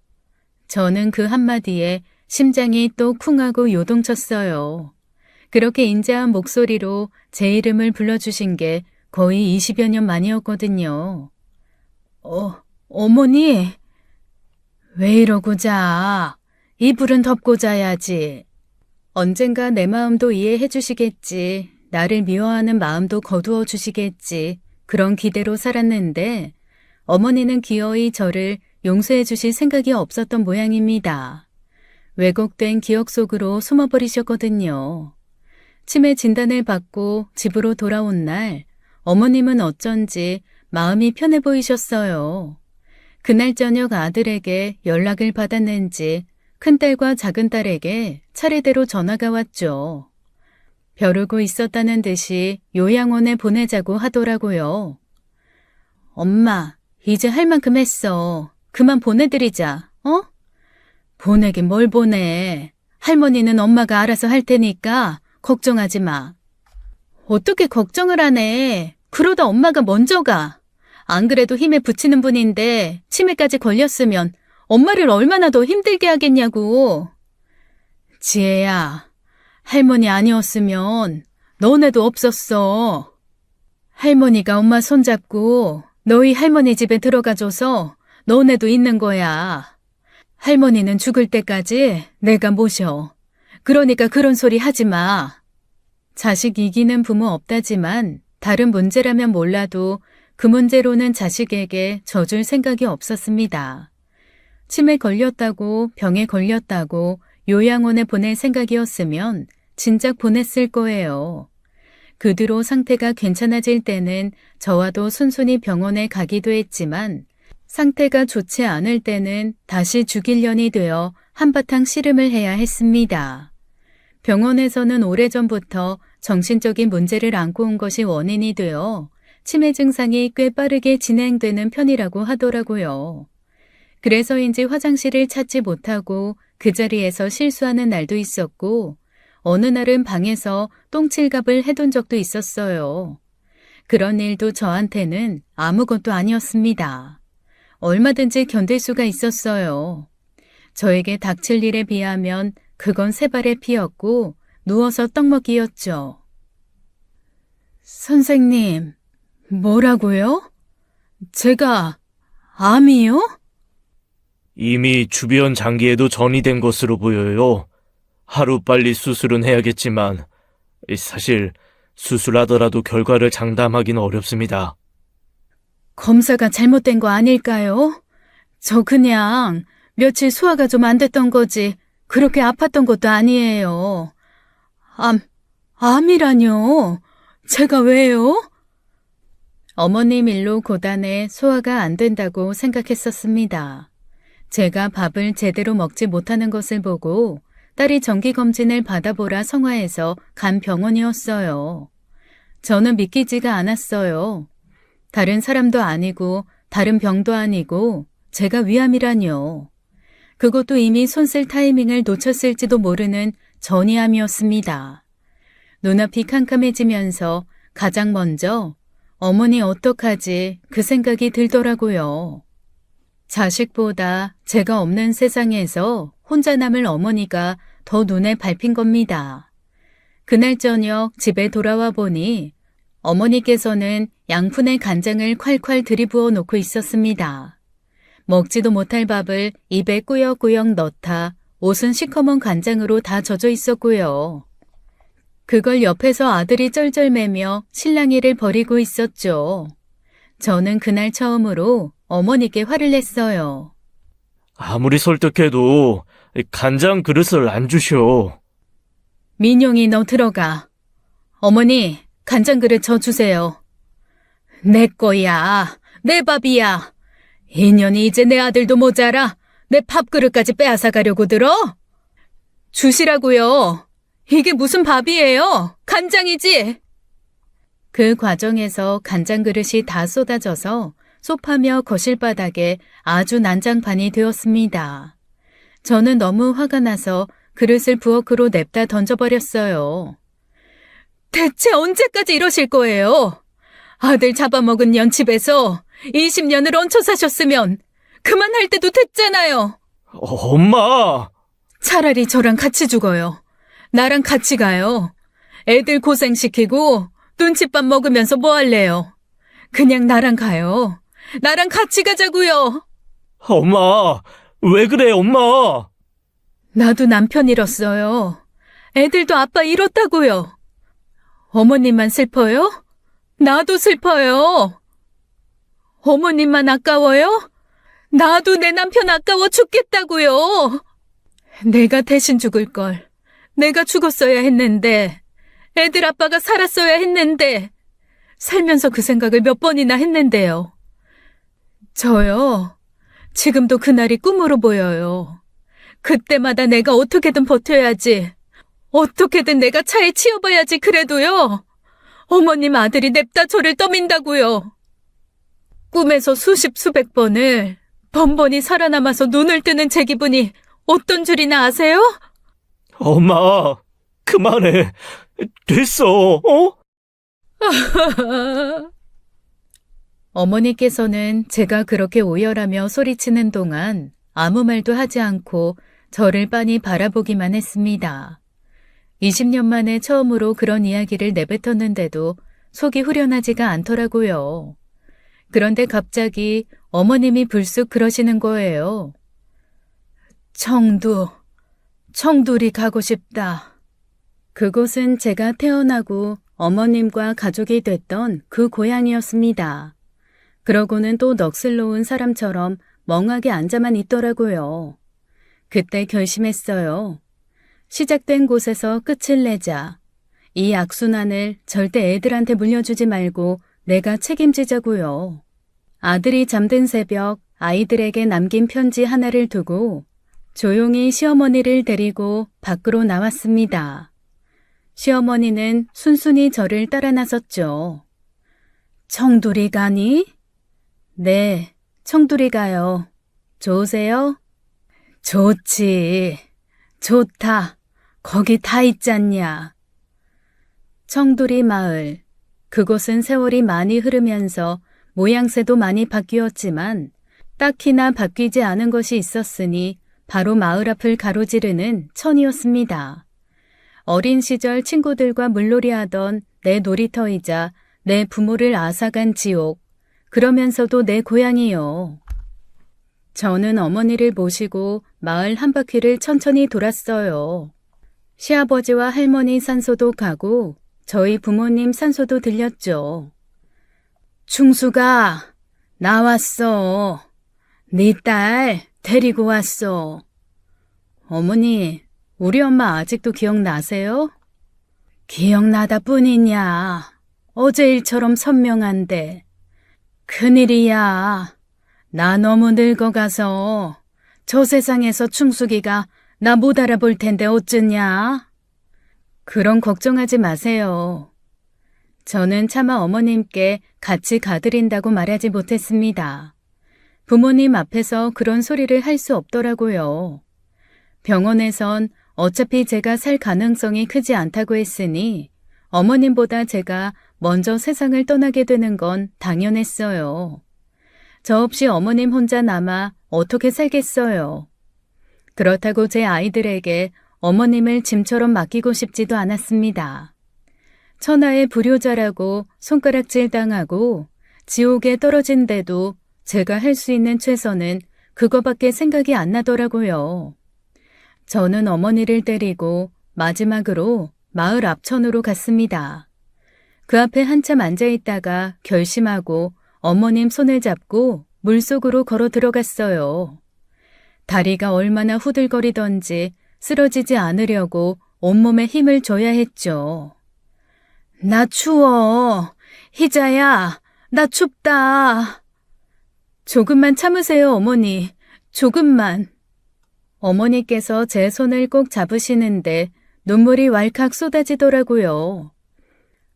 저는 그 한마디에 심장이 또 쿵하고 요동쳤어요. 그렇게 인자한 목소리로 제 이름을 불러주신 게 거의 20여 년 만이었거든요. 어머니, 왜 이러고 자? 이불은 덮고 자야지. 언젠가 내 마음도 이해해 주시겠지. 나를 미워하는 마음도 거두어 주시겠지. 그런 기대로 살았는데 어머니는 기어이 저를 용서해 주실 생각이 없었던 모양입니다. 왜곡된 기억 속으로 숨어버리셨거든요. 치매 진단을 받고 집으로 돌아온 날 어머님은 어쩐지 마음이 편해 보이셨어요. 그날 저녁 아들에게 연락을 받았는지 큰딸과 작은딸에게 차례대로 전화가 왔죠. 벼르고 있었다는 듯이 요양원에 보내자고 하더라고요. 엄마, 이제 할 만큼 했어. 그만 보내드리자, 어? 보내긴 뭘 보내. 할머니는 엄마가 알아서 할 테니까 걱정하지 마. 어떻게 걱정을 하네. 그러다 엄마가 먼저 가. 안 그래도 힘에 부치는 분인데 치매까지 걸렸으면 엄마를 얼마나 더 힘들게 하겠냐고. 지혜야, 할머니 아니었으면 너네도 없었어. 할머니가 엄마 손잡고 너희 할머니 집에 들어가줘서 너네도 있는 거야. 할머니는 죽을 때까지 내가 모셔. 그러니까 그런 소리 하지 마. 자식 이기는 부모 없다지만 다른 문제라면 몰라도 그 문제로는 자식에게 져줄 생각이 없었습니다. 치매 걸렸다고 병에 걸렸다고 요양원에 보낼 생각이었으면 진작 보냈을 거예요. 그 뒤로 상태가 괜찮아질 때는 저와도 순순히 병원에 가기도 했지만 상태가 좋지 않을 때는 다시 죽일년이 되어 한바탕 씨름을 해야 했습니다. 병원에서는 오래전부터 정신적인 문제를 안고 온 것이 원인이 되어 치매 증상이 꽤 빠르게 진행되는 편이라고 하더라고요. 그래서인지 화장실을 찾지 못하고 그 자리에서 실수하는 날도 있었고 어느 날은 방에서 똥칠갑을 해둔 적도 있었어요. 그런 일도 저한테는 아무것도 아니었습니다. 얼마든지 견딜 수가 있었어요. 저에게 닥칠 일에 비하면 그건 새발의 피였고 누워서 떡먹기였죠. 선생님, 뭐라고요? 제가 암이요? 이미 주변 장기에도 전이된 것으로 보여요. 하루빨리 수술은 해야겠지만 사실 수술하더라도 결과를 장담하기는 어렵습니다. 검사가 잘못된 거 아닐까요? 저 그냥 며칠 소화가 좀 안 됐던 거지 그렇게 아팠던 것도 아니에요. 암이라뇨? 제가 왜요? 어머님 일로 고단해 소화가 안 된다고 생각했었습니다. 제가 밥을 제대로 먹지 못하는 것을 보고 딸이 정기검진을 받아보라 성화해서 간 병원이었어요. 저는 믿기지가 않았어요. 다른 사람도 아니고 다른 병도 아니고 제가 위암이라뇨. 그것도 이미 손쓸 타이밍을 놓쳤을지도 모르는 전이암이었습니다. 눈앞이 캄캄해지면서 가장 먼저 어머니 어떡하지 그 생각이 들더라고요. 자식보다 제가 없는 세상에서 혼자 남을 어머니가 더 눈에 밟힌 겁니다. 그날 저녁 집에 돌아와 보니 어머니께서는 양푼에 간장을 콸콸 들이부어 놓고 있었습니다. 먹지도 못할 밥을 입에 꾸역꾸역 넣다 옷은 시커먼 간장으로 다 젖어 있었고요. 그걸 옆에서 아들이 쩔쩔매며 실랑이를 벌이고 있었죠. 저는 그날 처음으로 어머니께 화를 냈어요. 아무리 설득해도 간장 그릇을 안 주셔. 민용이 너 들어가. 어머니, 간장 그릇 저 주세요. 내 거야. 내 밥이야. 인연이 이제 내 아들도 모자라 내 밥그릇까지 빼앗아 가려고 들어? 주시라고요. 이게 무슨 밥이에요? 간장이지. 그 과정에서 간장 그릇이 다 쏟아져서 소파며 거실 바닥에 아주 난장판이 되었습니다. 저는 너무 화가 나서 그릇을 부엌으로 냅다 던져버렸어요. 대체 언제까지 이러실 거예요? 아들 잡아먹은 년집에서 20년을 얹혀 사셨으면 그만할 때도 됐잖아요. 엄마! 차라리 저랑 같이 죽어요. 나랑 같이 가요. 애들 고생시키고 눈칫밥 먹으면서 뭐 할래요? 그냥 나랑 가요. 나랑 같이 가자고요. 엄마! 왜 그래, 엄마! 나도 남편 잃었어요. 애들도 아빠 잃었다고요. 어머님만 슬퍼요? 나도 슬퍼요. 어머님만 아까워요? 나도 내 남편 아까워 죽겠다고요. 내가 대신 죽을 걸. 내가 죽었어야 했는데, 애들 아빠가 살았어야 했는데, 살면서 그 생각을 몇 번이나 했는데요. 저요, 지금도 그날이 꿈으로 보여요. 그때마다 내가 어떻게든 버텨야지. 어떻게든 내가 차에 치여봐야지 그래도요. 어머님 아들이 냅다 저를 떠민다고요. 꿈에서 수십 수백 번을 번번이 살아남아서 눈을 뜨는 제 기분이 어떤 줄이나 아세요? 엄마, 그만해. 됐어, 어? 어머니께서는 제가 그렇게 오열하며 소리치는 동안 아무 말도 하지 않고 저를 빤히 바라보기만 했습니다. 20년 만에 처음으로 그런 이야기를 내뱉었는데도 속이 후련하지가 않더라고요. 그런데 갑자기 어머님이 불쑥 그러시는 거예요. 청두리 가고 싶다. 그곳은 제가 태어나고 어머님과 가족이 됐던 그 고향이었습니다. 그러고는 또 넋을 놓은 사람처럼 멍하게 앉아만 있더라고요. 그때 결심했어요. 시작된 곳에서 끝을 내자. 이 악순환을 절대 애들한테 물려주지 말고 내가 책임지자고요. 아들이 잠든 새벽 아이들에게 남긴 편지 하나를 두고 조용히 시어머니를 데리고 밖으로 나왔습니다. 시어머니는 순순히 저를 따라 나섰죠. 청두리 가니? 네, 청두리 가요. 좋으세요? 좋지. 좋다. 거기 다 있잖냐. 청두리 마을. 그곳은 세월이 많이 흐르면서 모양새도 많이 바뀌었지만 딱히나 바뀌지 않은 것이 있었으니 바로 마을 앞을 가로지르는 천이었습니다. 어린 시절 친구들과 물놀이하던 내 놀이터이자 내 부모를 앗아간 지옥, 그러면서도 내 고향이요. 저는 어머니를 모시고 마을 한 바퀴를 천천히 돌았어요. 시아버지와 할머니 산소도 가고 저희 부모님 산소도 들렸죠. 충수가 나왔어. 네 딸 데리고 왔어. 어머니, 우리 엄마 아직도 기억나세요? 기억나다 뿐이냐. 어제 일처럼 선명한데. 큰일이야. 나 너무 늙어가서 저 세상에서 충숙이가 나 못 알아볼 텐데 어쩌냐? 그런 걱정하지 마세요. 저는 차마 어머님께 같이 가드린다고 말하지 못했습니다. 부모님 앞에서 그런 소리를 할 수 없더라고요. 병원에선 어차피 제가 살 가능성이 크지 않다고 했으니 어머님보다 제가 먼저 세상을 떠나게 되는 건 당연했어요. 저 없이 어머님 혼자 남아 어떻게 살겠어요. 그렇다고 제 아이들에게 어머님을 짐처럼 맡기고 싶지도 않았습니다. 천하의 불효자라고 손가락질 당하고 지옥에 떨어진데도 제가 할 수 있는 최선은 그거밖에 생각이 안 나더라고요. 저는 어머니를 데리고 마지막으로 마을 앞천으로 갔습니다. 그 앞에 한참 앉아있다가 결심하고 어머님 손을 잡고 물속으로 걸어 들어갔어요. 다리가 얼마나 후들거리던지 쓰러지지 않으려고 온몸에 힘을 줘야 했죠. 나 추워. 희자야, 나 춥다. 조금만 참으세요, 어머니. 조금만. 어머니께서 제 손을 꼭 잡으시는데 눈물이 왈칵 쏟아지더라고요.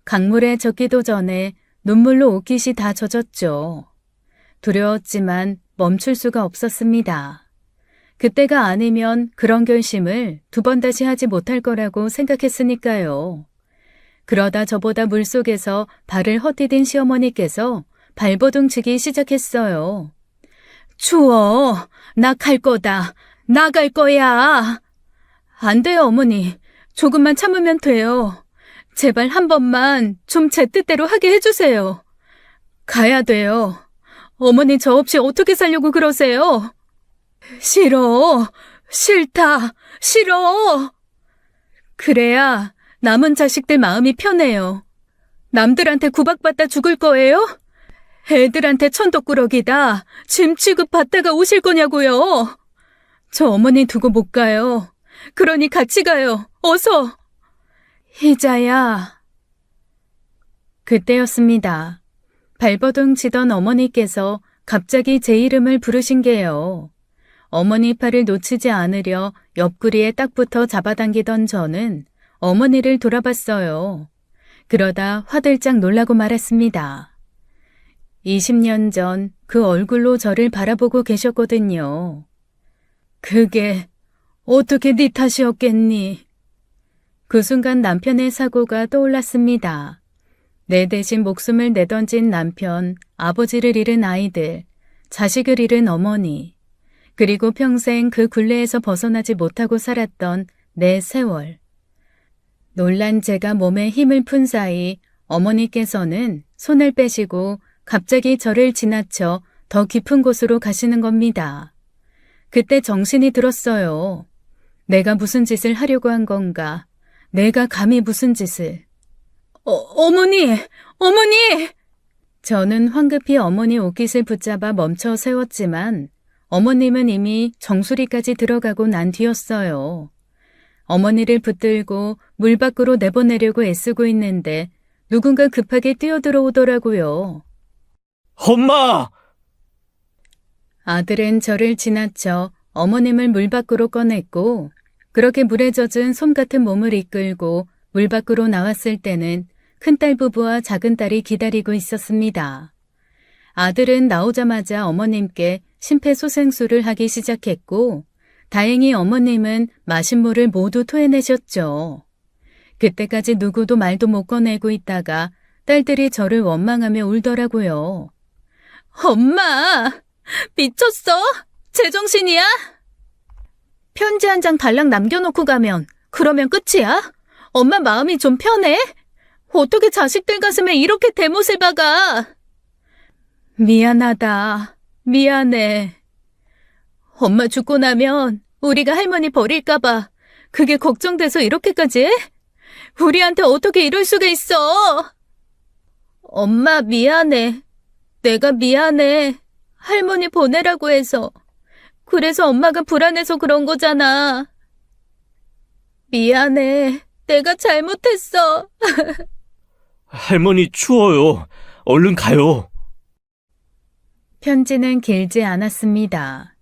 강물에 젖기도 전에 눈물로 옷깃이 다 젖었죠. 두려웠지만 멈출 수가 없었습니다. 그때가 아니면 그런 결심을 두 번 다시 하지 못할 거라고 생각했으니까요. 그러다 저보다 물속에서 발을 헛디딘 시어머니께서 발버둥 치기 시작했어요. 추워. 나 갈 거다. 나갈 거야. 안 돼요, 어머니. 조금만 참으면 돼요. 제발 한 번만 좀 제 뜻대로 하게 해주세요. 가야 돼요. 어머니 저 없이 어떻게 살려고 그러세요? 싫어. 싫다. 싫어. 그래야 남은 자식들 마음이 편해요. 남들한테 구박받다 죽을 거예요? 애들한테 천덕꾸러기다. 짐 취급받다가 오실 거냐고요. 저 어머니 두고 못 가요. 그러니 같이 가요. 어서. 희자야. 그때였습니다. 발버둥 치던 어머니께서 갑자기 제 이름을 부르신 게요. 어머니 팔을 놓치지 않으려 옆구리에 딱 붙어 잡아당기던 저는 어머니를 돌아봤어요. 그러다 화들짝 놀라고 말았습니다. 20년 전 그 얼굴로 저를 바라보고 계셨거든요. 그게 어떻게 네 탓이었겠니? 그 순간 남편의 사고가 떠올랐습니다. 내 대신 목숨을 내던진 남편, 아버지를 잃은 아이들, 자식을 잃은 어머니, 그리고 평생 그 굴레에서 벗어나지 못하고 살았던 내 세월. 놀란 제가 몸에 힘을 푼 사이 어머니께서는 손을 빼시고 갑자기 저를 지나쳐 더 깊은 곳으로 가시는 겁니다. 그때 정신이 들었어요. 내가 무슨 짓을 하려고 한 건가? 내가 감히 무슨 짓을? 어머니! 어머니! 저는 황급히 어머니 옷깃을 붙잡아 멈춰 세웠지만 어머님은 이미 정수리까지 들어가고 난 뒤였어요. 어머니를 붙들고 물 밖으로 내보내려고 애쓰고 있는데 누군가 급하게 뛰어들어오더라고요. 엄마! 아들은 저를 지나쳐 어머님을 물 밖으로 꺼냈고 그렇게 물에 젖은 솜 같은 몸을 이끌고 물 밖으로 나왔을 때는 큰딸 부부와 작은딸이 기다리고 있었습니다. 아들은 나오자마자 어머님께 심폐소생술을 하기 시작했고 다행히 어머님은 마신 물을 모두 토해내셨죠. 그때까지 누구도 말도 못 꺼내고 있다가 딸들이 저를 원망하며 울더라고요. 엄마! 미쳤어? 제정신이야? 편지 한 장 달랑 남겨놓고 가면 그러면 끝이야? 엄마 마음이 좀 편해? 어떻게 자식들 가슴에 이렇게 대못을 박아? 미안하다. 미안해. 엄마 죽고 나면 우리가 할머니 버릴까봐 그게 걱정돼서 이렇게까지 해? 우리한테 어떻게 이럴 수가 있어? 엄마 미안해. 내가 미안해. 할머니 보내라고 해서. 그래서 엄마가 불안해서 그런 거잖아. 미안해. 내가 잘못했어. 할머니 추워요. 얼른 가요. 편지는 길지 않았습니다.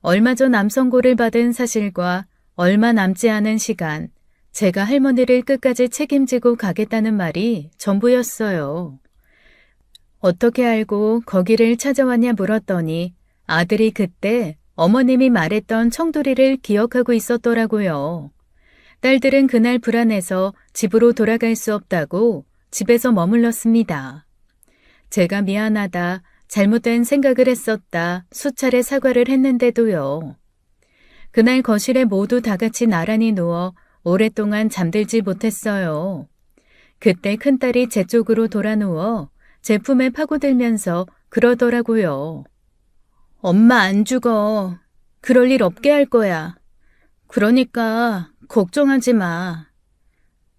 얼마 전 암 선고를 받은 사실과 얼마 남지 않은 시간, 제가 할머니를 끝까지 책임지고 가겠다는 말이 전부였어요. 어떻게 알고 거기를 찾아왔냐 물었더니 아들이 그때 어머님이 말했던 청두리를 기억하고 있었더라고요. 딸들은 그날 불안해서 집으로 돌아갈 수 없다고 집에서 머물렀습니다. 제가 미안하다, 잘못된 생각을 했었다, 수차례 사과를 했는데도요. 그날 거실에 모두 다 같이 나란히 누워 오랫동안 잠들지 못했어요. 그때 큰딸이 제 쪽으로 돌아 누워 제 품에 파고들면서 그러더라고요. 엄마 안 죽어. 그럴 일 없게 할 거야. 그러니까 걱정하지 마.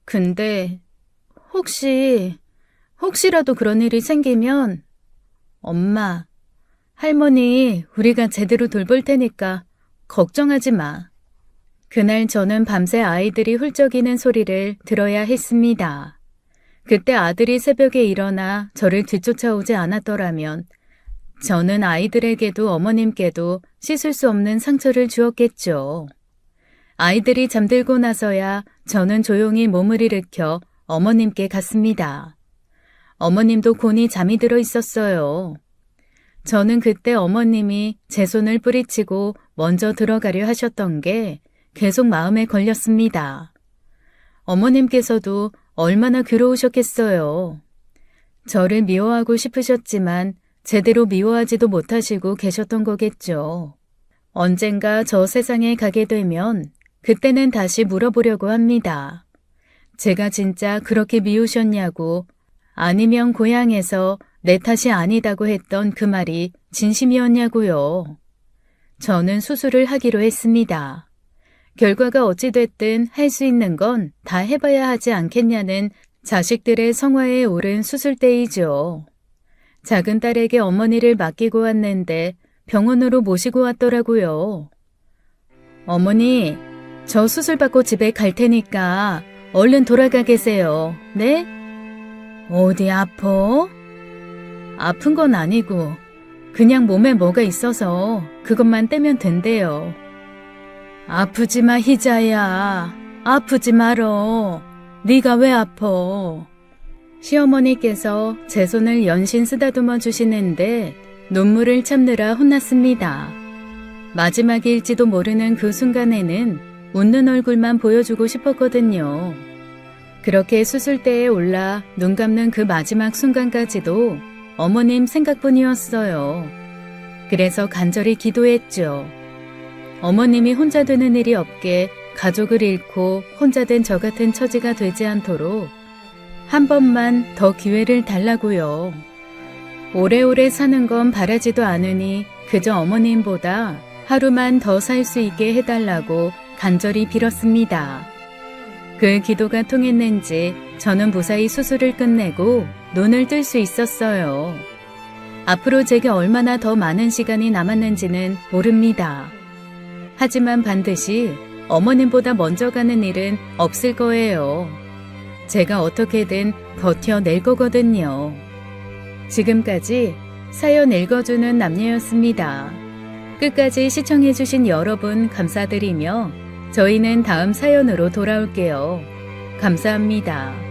근데 혹시라도 그런 일이 생기면 엄마, 할머니 우리가 제대로 돌볼 테니까 걱정하지 마. 그날 저는 밤새 아이들이 훌쩍이는 소리를 들어야 했습니다. 그때 아들이 새벽에 일어나 저를 뒤쫓아오지 않았더라면 저는 아이들에게도 어머님께도 씻을 수 없는 상처를 주었겠죠. 아이들이 잠들고 나서야 저는 조용히 몸을 일으켜 어머님께 갔습니다. 어머님도 곤히 잠이 들어 있었어요. 저는 그때 어머님이 제 손을 뿌리치고 먼저 들어가려 하셨던 게 계속 마음에 걸렸습니다. 어머님께서도 얼마나 괴로우셨겠어요. 저를 미워하고 싶으셨지만 제대로 미워하지도 못하시고 계셨던 거겠죠. 언젠가 저 세상에 가게 되면 그때는 다시 물어보려고 합니다. 제가 진짜 그렇게 미우셨냐고, 아니면 고향에서 내 탓이 아니다고 했던 그 말이 진심이었냐고요. 저는 수술을 하기로 했습니다. 결과가 어찌됐든 할 수 있는 건 다 해봐야 하지 않겠냐는 자식들의 성화에 오른 수술때이죠. 작은 딸에게 어머니를 맡기고 왔는데 병원으로 모시고 왔더라고요. 어머니, 저 수술 받고 집에 갈 테니까 얼른 돌아가 계세요. 네? 어디 아파? 아픈 건 아니고 그냥 몸에 뭐가 있어서 그것만 떼면 된대요. 아프지 마, 희자야. 아프지 말어. 네가 왜 아파? 시어머니께서 제 손을 연신 쓰다듬어 주시는데 눈물을 참느라 혼났습니다. 마지막일지도 모르는 그 순간에는 웃는 얼굴만 보여주고 싶었거든요. 그렇게 수술대에 올라 눈 감는 그 마지막 순간까지도 어머님 생각뿐이었어요. 그래서 간절히 기도했죠. 어머님이 혼자 되는 일이 없게 가족을 잃고 혼자 된 저 같은 처지가 되지 않도록 한 번만 더 기회를 달라고요. 오래오래 사는 건 바라지도 않으니 그저 어머님보다 하루만 더 살 수 있게 해달라고 간절히 빌었습니다. 그 기도가 통했는지 저는 무사히 수술을 끝내고 눈을 뜰 수 있었어요. 앞으로 제게 얼마나 더 많은 시간이 남았는지는 모릅니다. 하지만 반드시 어머님보다 먼저 가는 일은 없을 거예요. 제가 어떻게든 버텨낼 거거든요. 지금까지 사연 읽어주는 남녀였습니다. 끝까지 시청해주신 여러분 감사드리며 저희는 다음 사연으로 돌아올게요. 감사합니다.